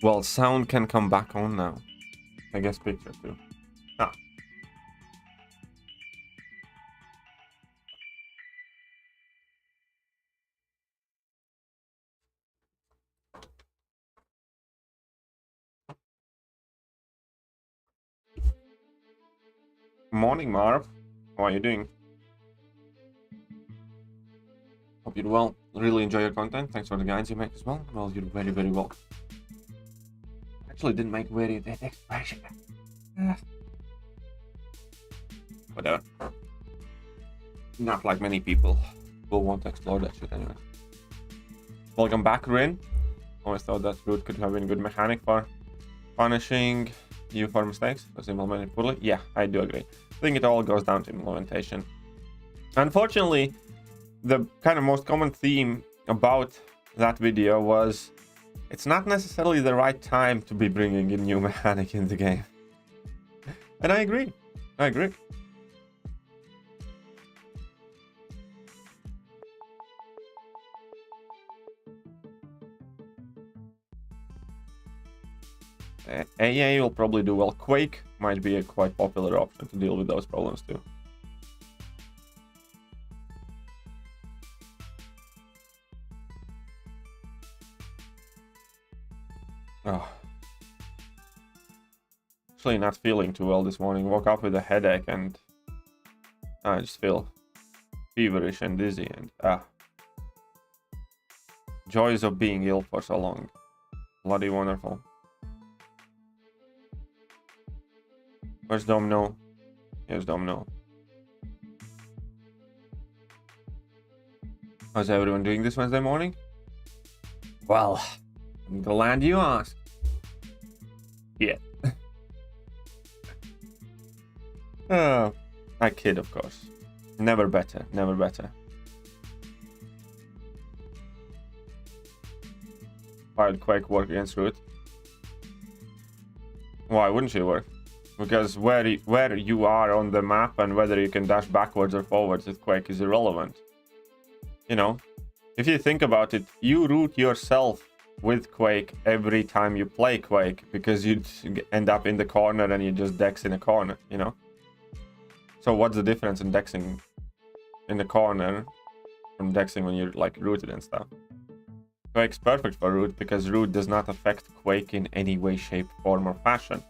Speaker 3: Well, sound can come back on now. I guess picture too. Ah. Morning, Marv. How are you doing? Hope you're well. Really enjoy your content. Thanks for the guides you make as well. Well, you're very, very welcome. Actually, didn't make very that expression. Whatever. Not like many people will want to explore that shit anyway. Welcome back, Rin. Always thought that route could have been a good mechanic for punishing you for mistakes. Was implemented poorly. Yeah, I do agree. I think it all goes down to implementation. Unfortunately, the kind of most common theme about that video was it's not necessarily the right time to be bringing a new mechanic in the game. And I agree. I agree. AA will probably do well. Quake might be a quite popular option to deal with those problems too. Oh. Actually not feeling too well this morning. Woke up with a headache and I just feel feverish and dizzy and joys of being ill for so long. Bloody wonderful. Where's Domino? Here's Domino. How's everyone doing this Wednesday morning? Well, I'm glad you asked. Yeah. I kid, of course. Never better, never better. Why would Quake work against Root? Why wouldn't she work? Because where you are on the map and whether you can dash backwards or forwards with Quake is irrelevant. You know, if you think about it, you root yourself with Quake every time you play Quake because you end up in the corner and you just dex in a corner, you know? So what's the difference in dexing in the corner from dexing when you're like rooted and stuff? Quake's perfect for root because root does not affect Quake in any way, shape, form, or fashion.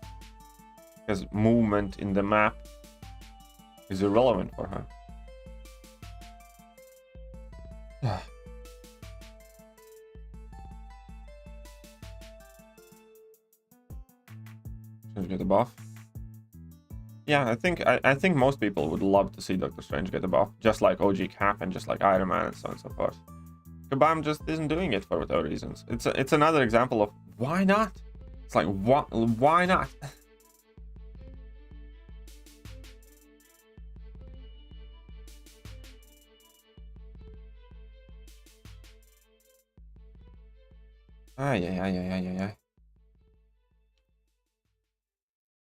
Speaker 3: Because movement in the map is irrelevant for her. Should we get a buff? Yeah, I think most people would love to see Doctor Strange get a buff, just like OG Cap and just like Iron Man and so on and so forth. Kabam just isn't doing it for whatever reasons. It's another example of why not? It's like why not? Ay.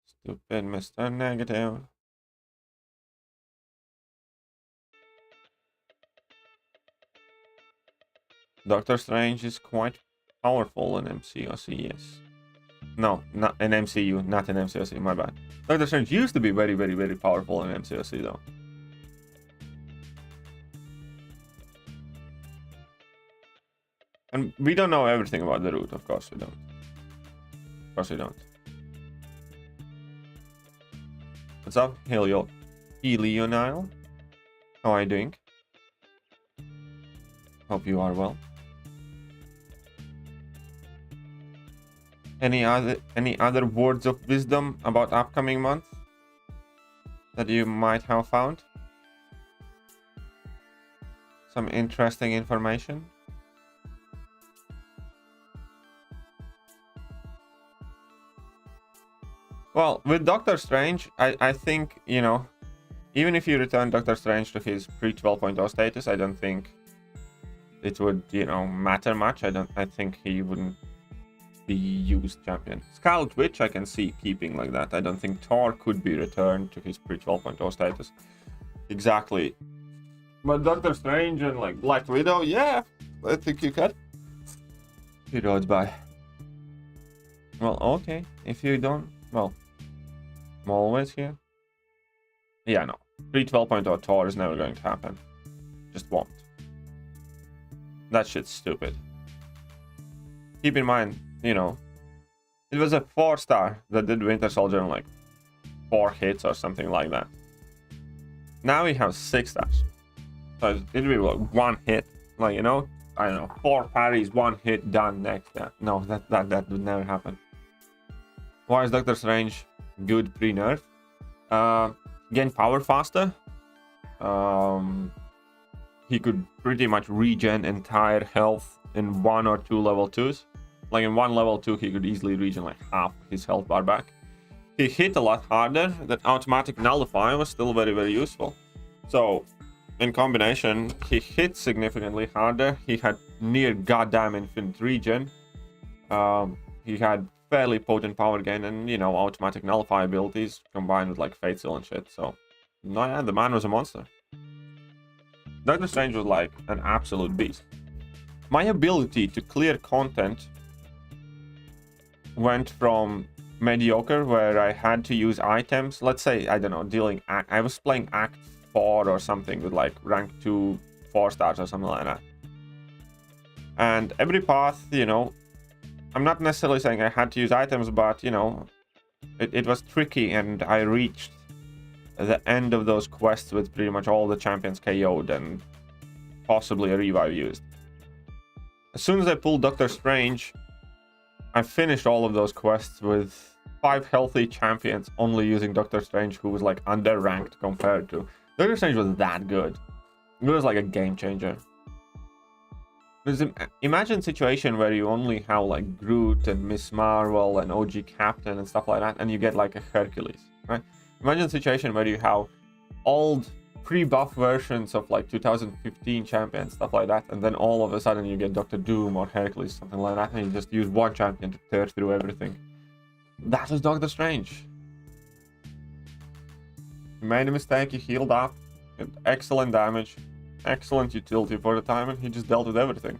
Speaker 3: Stupid Mr. Negative. Doctor Strange is quite powerful in MCOC, yes. No, not in MCU, not in MCOC, my bad. Doctor Strange used to be very, very, very powerful in MCOC though. And we don't know everything about the root, of course we don't. Of course we don't. What's up, Helionile? How are you doing? Hope you are well. Any other words of wisdom about upcoming month that you might have found? Some interesting information? Well, with Doctor Strange, I think, you know, even if you return Doctor Strange to his pre-12.0 status, I don't think it would, you know, matter much. I think he wouldn't be used champion. Scarlet Witch I can see keeping like that. I don't think Thor could be returned to his pre-12.0 status. Exactly. But Doctor Strange and like Black Widow, yeah, I think you can. He roads by. Well, okay. If you don't... Well, I'm always here. Yeah, no. 312.0 Tor is never going to happen. Just won't. That shit's stupid. Keep in mind, you know, it was a 4-star that did Winter Soldier in like 4 hits or something like that. Now we have 6 stars. So it'll be like 1 hit. Like, you know, I don't know, 4 parries, 1 hit, done next. Yeah. No, that would never happen. Why is Doctor Strange good pre-nerf? Gain power faster. He could pretty much regen entire health in 1 or 2 level 2s. Like in 1 level 2, he could easily regen like half his health bar back. He hit a lot harder. That automatic nullify was still very, very useful. So in combination, he hit significantly harder. He had near goddamn infinite regen. He had fairly potent power gain and, you know, automatic nullify abilities combined with like Fate Seal and shit. So, no, yeah, the man was a monster. Doctor Strange was like an absolute beast. My ability to clear content went from mediocre, where I had to use items. Let's say, I don't know, I was playing Act 4 or something with like rank 2 4 stars or something like that. And every path, you know, I'm not necessarily saying I had to use items, but, you know, it was tricky, and I reached the end of those quests with pretty much all the champions KO'd and possibly a revive used. As soon as I pulled Doctor Strange, I finished all of those quests with 5 healthy champions only using Doctor Strange, who was like under-ranked compared to... Doctor Strange was that good. It was like a game changer. Imagine a situation where you only have like Groot and Miss Marvel and OG Captain and stuff like that, and you get like a Hercules, right? Imagine a situation where you have old pre-buff versions of like 2015 champions, stuff like that, and then all of a sudden you get Doctor Doom or Hercules, something like that, and you just use one champion to tear through everything. That was Doctor Strange. He made a mistake, he healed up, had excellent damage, excellent utility for the time, and he just dealt with everything.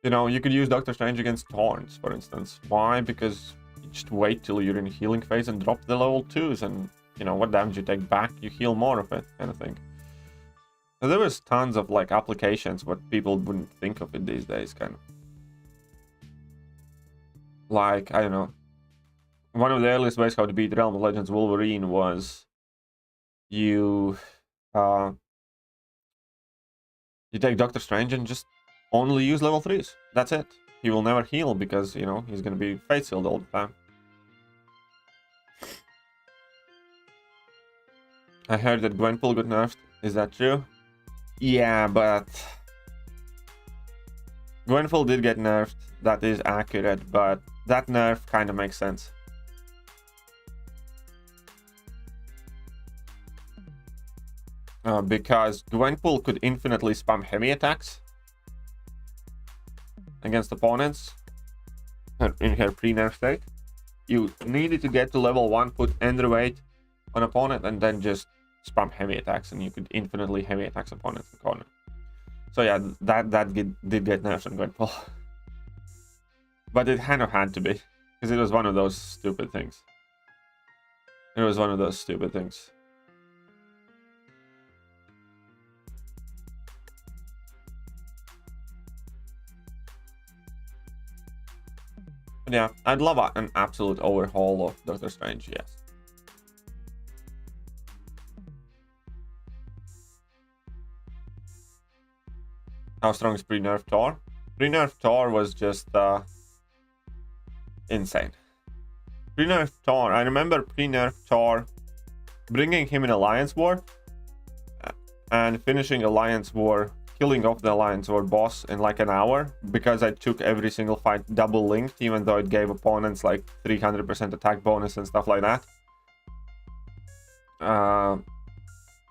Speaker 3: You know, you could use Doctor Strange against Taunts, for instance. Why? Because you just wait till you're in healing phase and drop the level 2s, and, you know, what damage you take back, you heal more of it, kind of thing. So there was tons of, like, applications what people wouldn't think of it these days, kind of. Like, I don't know. One of the earliest ways how to beat Realm of Legends Wolverine was you take Doctor Strange and just only use level 3s. That's it. He will never heal because, you know, he's going to be Fate Sealed all the time. I heard that Gwenpool got nerfed. Is that true? Yeah, but... Gwenpool did get nerfed. That is accurate, but that nerf kind of makes sense. Because Gwenpool could infinitely spam heavy attacks against opponents in her pre-nerf state. You needed to get to level 1, put underweight on opponent, and then just spam heavy attacks, and you could infinitely heavy attacks opponents in the corner. So yeah, that did get nerfed on Gwenpool. But it kind of had to be, because it was one of those stupid things. It was one of those stupid things. But yeah, I'd love an absolute overhaul of Doctor Strange, yes. How strong is pre-nerf Thor? Pre-nerf Thor was just insane. Pre-nerf Thor, I remember pre-nerf Thor bringing him in Alliance War and finishing Alliance War, killing off the Alliance War boss in like an hour, because I took every single fight double linked, even though it gave opponents like 300% attack bonus and stuff like that.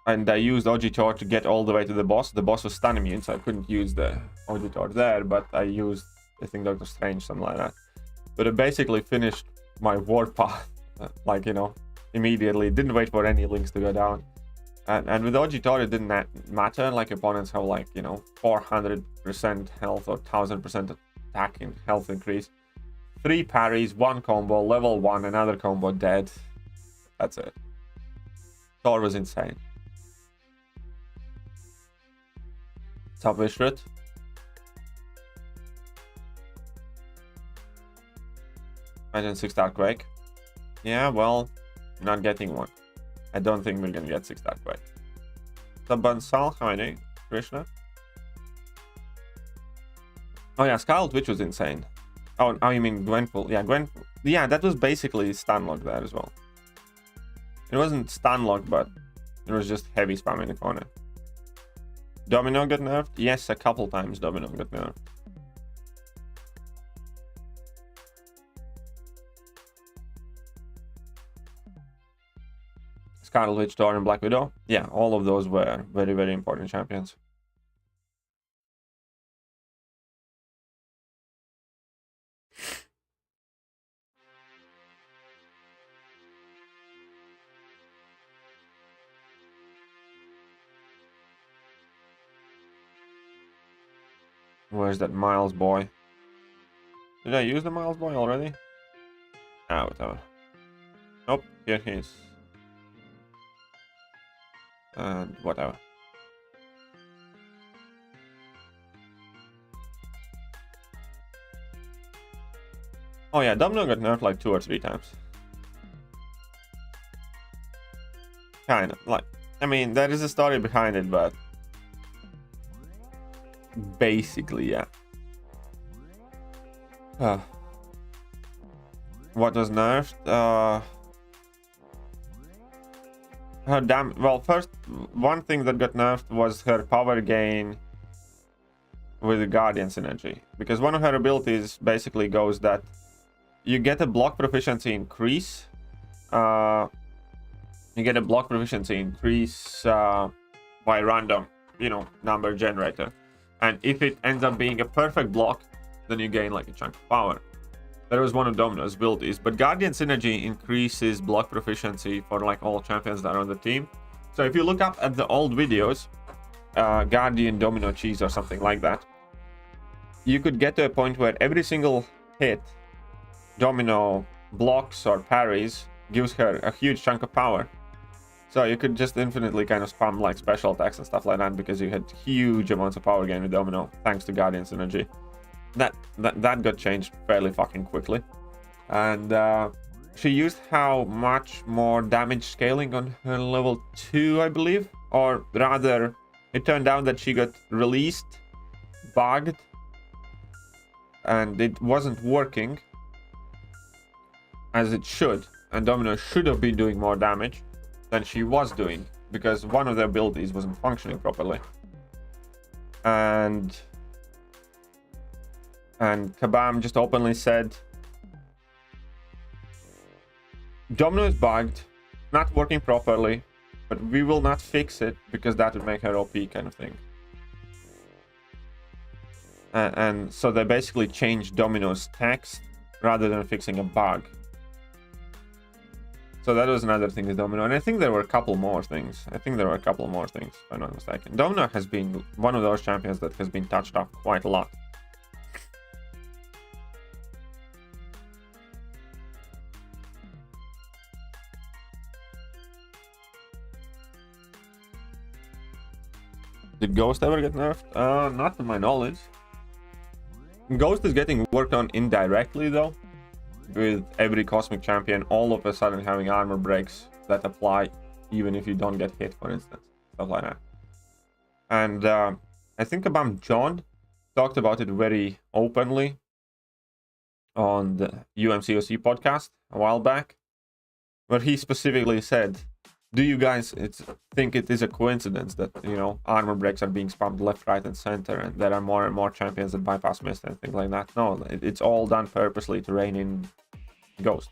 Speaker 3: And I used OG Thor to get all the way to the boss. The boss was stun immune, so I couldn't use the OG Thor there, but I used, I think, Doctor Strange, something like that. But I basically finished my warpath, like, you know, immediately. Didn't wait for any links to go down. And with OG Thor, it didn't matter. Like, opponents have, like, you know, 400% health or 1000% attack in health increase. 3 parries, 1 combo, level 1, another combo, dead. That's it. Thor was insane. Top Vishrit. Imagine 6 Darkquake. Yeah, well, not getting one. I don't think we're gonna get 6 Darkquake. The Bansal, how are you doing? Krishna? Oh yeah, Scarlet Witch was insane. Oh, you mean Gwenpool? Yeah, Gwenpool. Yeah, that was basically stun lock there as well. It wasn't stun lock, but it was just heavy spam in the corner. Domino got nerfed? Yes, a couple times Domino got nerfed. Scarlet Witch, Thor, and Black Widow. Yeah, all of those were very, very important champions. Where's that Miles boy? Did I use the Miles boy already? Ah, whatever. Nope, here he is. And whatever. Oh yeah, Domino got nerfed like 2 or 3 times. Kind of, like, I mean, there is a story behind it, but basically, yeah. What was nerfed? Her well, first, one thing that got nerfed was her power gain with the Guardian synergy, because one of her abilities basically goes that you get a block proficiency increase. You get a block proficiency increase by random, number generator. And if it ends up being a perfect block, then you gain like a chunk of power. That was one of Domino's abilities. But Guardian Synergy increases block proficiency for like all champions that are on the team. So if you look up at the old videos, Guardian Domino Cheese or something like that, you could get to a point where every single hit Domino blocks or parries gives her a huge chunk of power. So you could just infinitely kind of spam like special attacks and stuff like that, because you had huge amounts of power gain with Domino thanks to Guardian Synergy. That got changed fairly fucking quickly. And she used how much more damage scaling on her level 2, I believe. Or rather, it turned out that she got released, bugged, and it wasn't working as it should. And Domino should have been doing more damage than she was doing, because one of the abilities wasn't functioning properly. And Kabam just openly said, Domino is bugged, not working properly, but we will not fix it because that would make her OP, kind of thing. And so they basically changed Domino's text rather than fixing a bug. So that was another thing with Domino. And I think there were a couple more things. If I'm not mistaken. Domino has been one of those champions that has been touched up quite a lot. Did Ghost ever get nerfed? Not to my knowledge. Ghost is getting worked on indirectly though, with every cosmic champion all of a sudden having armor breaks that apply even if you don't get hit, for instance, stuff like that. And I think John talked about it very openly on the MCOC podcast a while back, where he specifically said, do you guys think it is a coincidence that, armor breaks are being spammed left, right, and center, and there are more and more champions that bypass mist and things like that? No, it's all done purposely to rein in Ghost.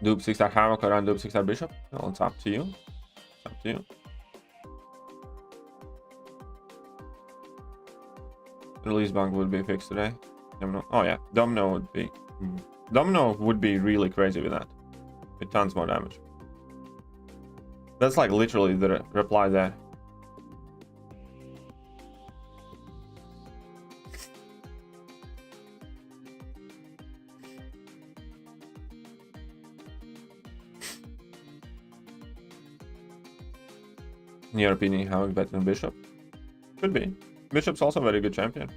Speaker 3: Dupe 6-star Havoc or undupe 6-star Bishop? Well, it's up to you. It's up to you. Release bug would be fixed today. Domino. Oh yeah, Domino would be Domino would be really crazy with that. With tons more damage. That's like literally the reply there. In your opinion, how better than Bishop? Could be. Bishop's also a very good champion.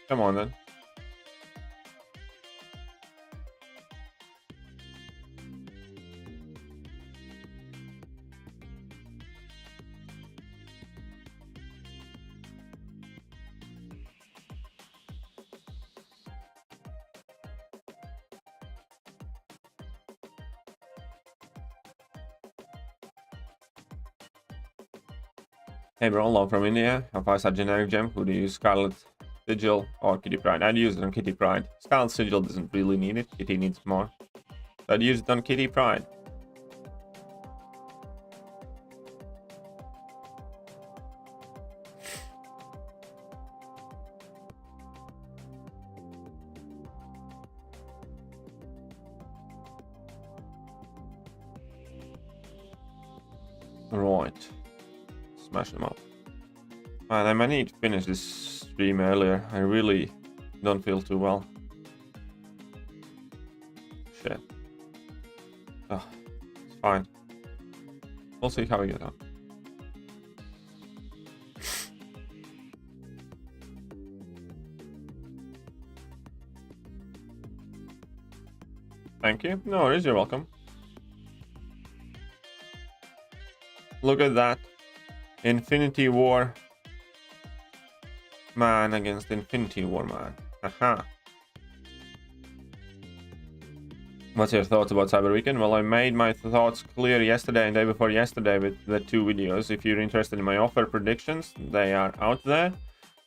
Speaker 3: Come on then. Hey bro, love from India. How far is that generic gem? Who do you use? Scarlet Sigil or Kitty Pride? I'd use it on Kitty Pride. Scarlet Sigil doesn't really need it. Kitty needs more. So I'd use it on Kitty Pride. Right. Smash them up. Man, I might need to finish this stream earlier. I really don't feel too well. Shit. Oh, it's fine. We'll see how we get on. Thank you. No worries, you're welcome. Look at that. Infinity War man against Infinity War man. Aha. What's your thoughts about Cyber Weekend? Well, I made my thoughts clear yesterday and day before yesterday with the 2 videos. If you're interested in my offer predictions, they are out there.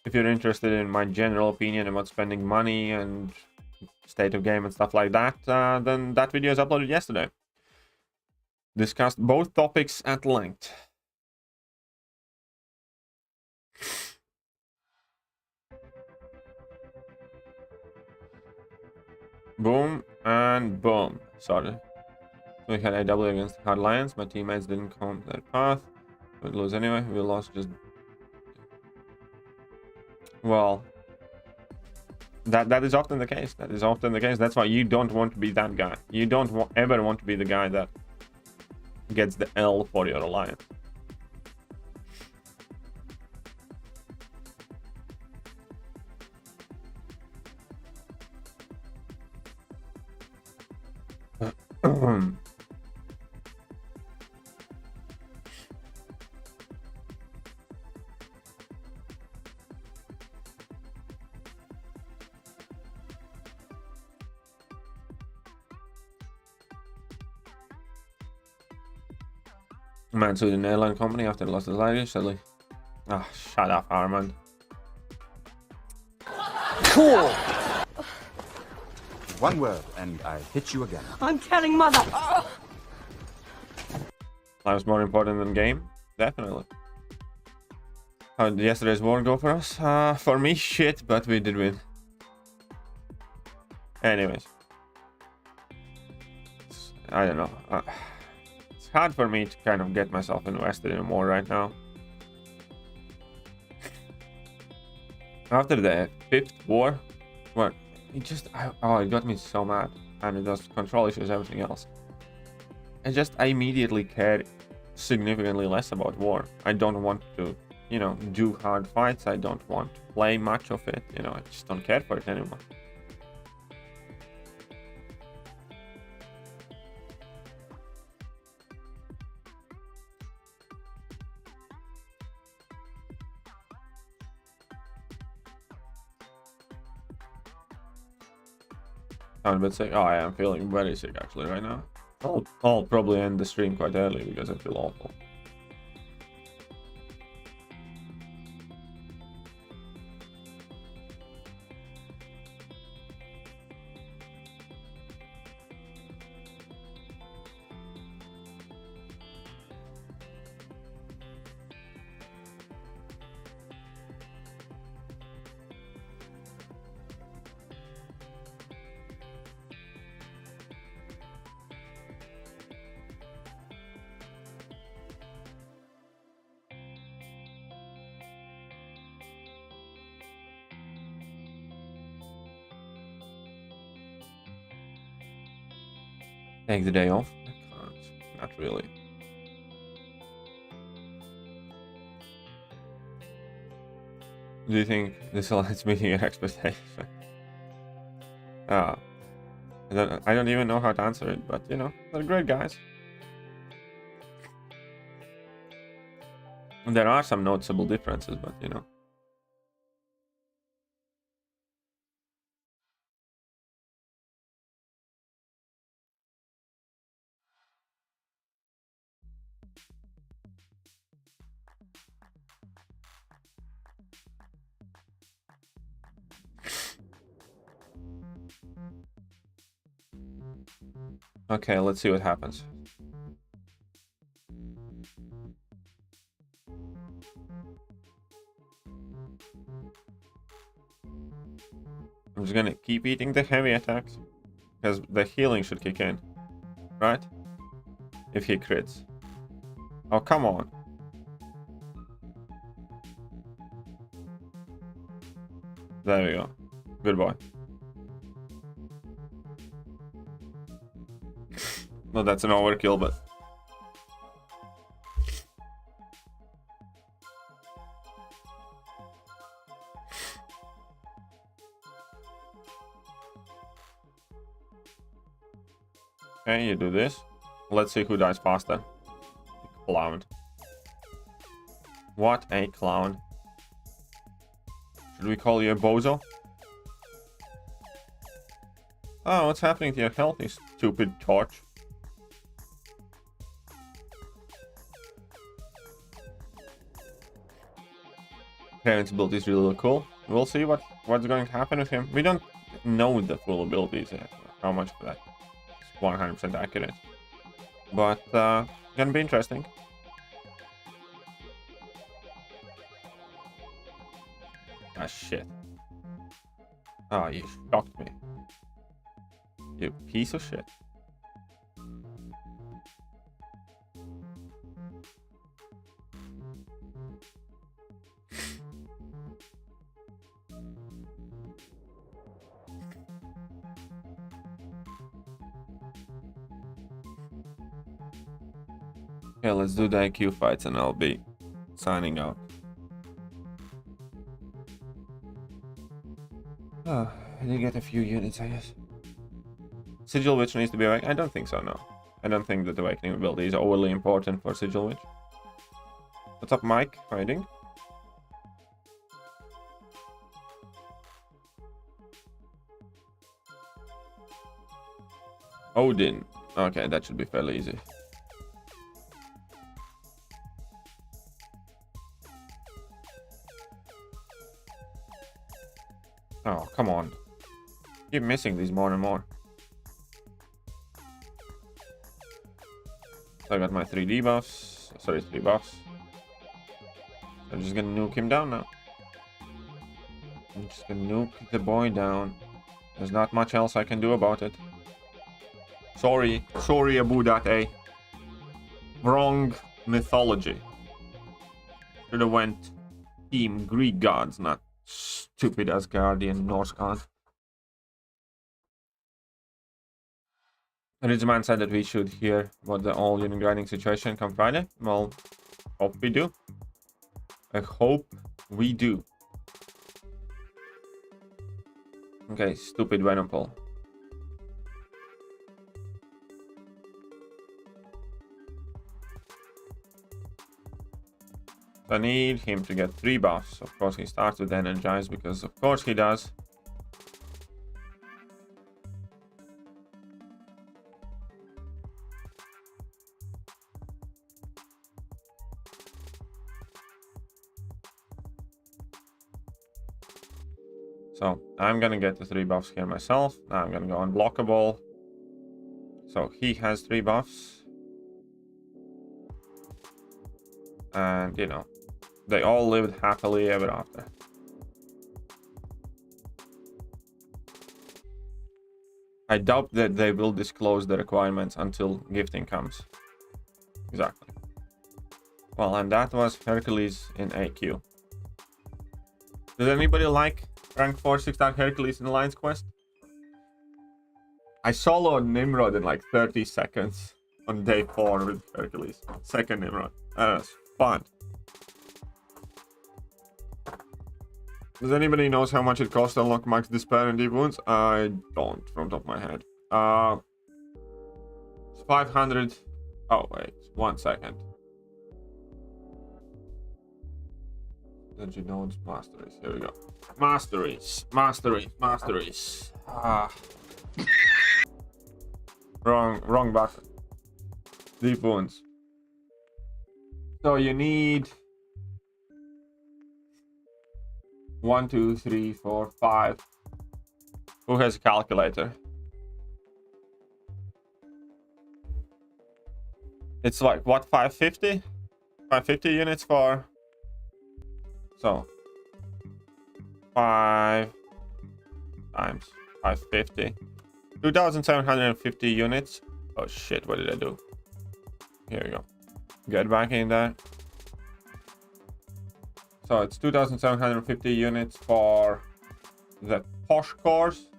Speaker 3: If you're interested in my general opinion about spending money and state of game and stuff like that, then that video is uploaded yesterday. Discussed both topics at length. Boom and boom. Sorry. We had AW against Hard Lions. My teammates didn't come that path. We'd lose anyway. We lost just... Well... That is often the case. That is often the case. That's why you don't want to be that guy. You don't ever want to be the guy that gets the L for your alliance. Man sued an airline company after lost his luggage, sadly. Ah, shut up, Armand.
Speaker 6: Cool.
Speaker 7: One word, and I hit you again.
Speaker 6: I'm telling mother.
Speaker 3: Life's more important than game? Definitely. How did yesterday's war go for us? For me, shit, but we did win. Anyways. I don't know. It's hard for me to kind of get myself invested in more right now. After the 5th war, what? It just, it got me so mad. And it does control issues, everything else. I immediately care significantly less about war. I don't want to, you know, do hard fights. I don't want to play much of it. You know, I just don't care for it anymore. I'm a bit sick. Oh, I am feeling very sick actually right now. I'll probably end the stream quite early because I feel awful. Take the day off? I can't. Not really. Do you think this aligns meeting your expectation? I don't even know how to answer it, but you know, they're great guys. And there are some noticeable differences, but you know. Okay, let's see what happens. I'm just gonna keep eating the heavy attacks because the healing should kick in, right? If he crits. Oh, come on. There we go. Good boy. No, that's an overkill, but... Okay, you do this. Let's see who dies faster. Clown. What a clown. Should we call you a bozo? Oh, what's happening to your health, you stupid torch? Parent's ability is really cool. We'll see what's going to happen with him. We don't know the full abilities yet. How much of that is 100% accurate. But gonna be interesting. Ah, shit. Ah, you shocked me. You piece of shit. Okay, let's do the IQ fights and I'll be signing out. Oh, I did get a few units, I guess. Sigil Witch needs to be awake? I don't think so, no. I don't think that the Awakening ability is overly important for Sigil Witch. What's up, Mike? Hiding? Odin. Okay, that should be fairly easy. Oh, come on. Keep missing these more and more. So I got my 3 debuffs. Sorry, 3 buffs. I'm just gonna nuke him down now. I'm just gonna nuke the boy down. There's not much else I can do about it. Sorry. Sorry about that, eh? Wrong mythology. Should have went Team Greek gods, not stupid Asgardian Norse gods. Ridgeman said that we should hear about the all-unit grinding situation come Friday. Well, hope we do. I hope we do. Okay, stupid Venopole. I need him to get 3 buffs. Of course, he starts with Energize because of course he does. So I'm gonna get the 3 buffs here myself. Now I'm gonna go unblockable. So he has 3 buffs. And you know, they all lived happily ever after. I doubt that they will disclose the requirements until gifting comes. Exactly. Well, and that was Hercules in AQ. Does anybody like rank 4 6-star Hercules in Alliance Quest? I soloed Nimrod in like 30 seconds on day 4 with Hercules. Second Nimrod. That was fun. Does anybody knows how much it costs to unlock max despair and deep wounds? I don't from top of my head. It's 500. Oh wait, 1 second. Did you know it's masteries? Here we go. Masteries. Wrong button. Deep wounds. So you need 1, 2, 3, 4, 5. Who has a calculator? It's like what, 550? 550 units for. So 5 times 550. 2,750 units. Oh shit, what did I do? Here we go. Get back in there. So it's 2,750 units for the posh course.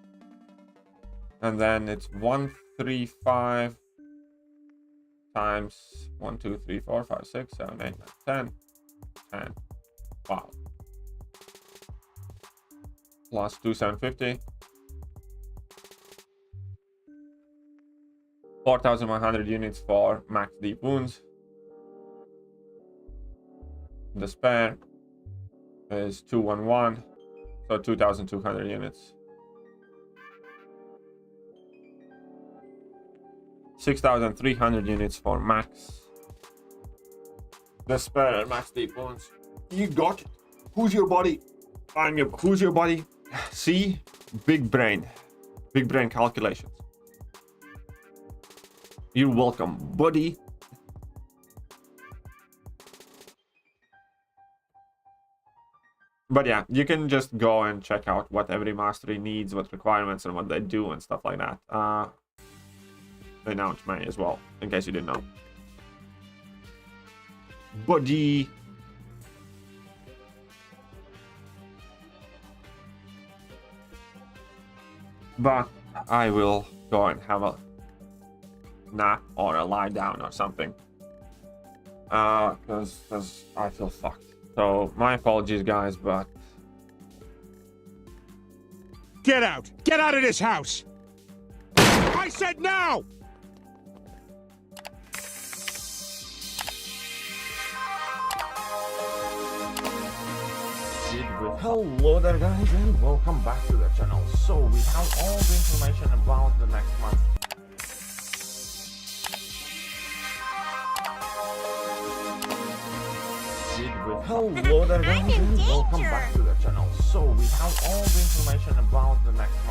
Speaker 3: And then it's 135 times 1, 2, 3, 4, 5, 6, 7, 8, 9, 10. Wow. Plus 2,750. 4,100 units for max deep wounds. The spare is 211, so 2,200 units. 6,300 units for max despair and max deep wounds. You got it. Who's your body? Who's your body? See? Big brain calculations. You're welcome, buddy. But yeah, you can just go and check out what every mastery needs, what requirements and what they do and stuff like that. Announce May as well, in case you didn't know. Buddy. But I will go and have a nap or a lie down or something. Because I feel fucked. So my apologies, guys, but
Speaker 6: get out! Get out of this house! I said no!
Speaker 8: Hello there guys and welcome back to the channel. So we have all the information about the next month. Hello there guys and welcome back to the channel. So we have all the information about the next month.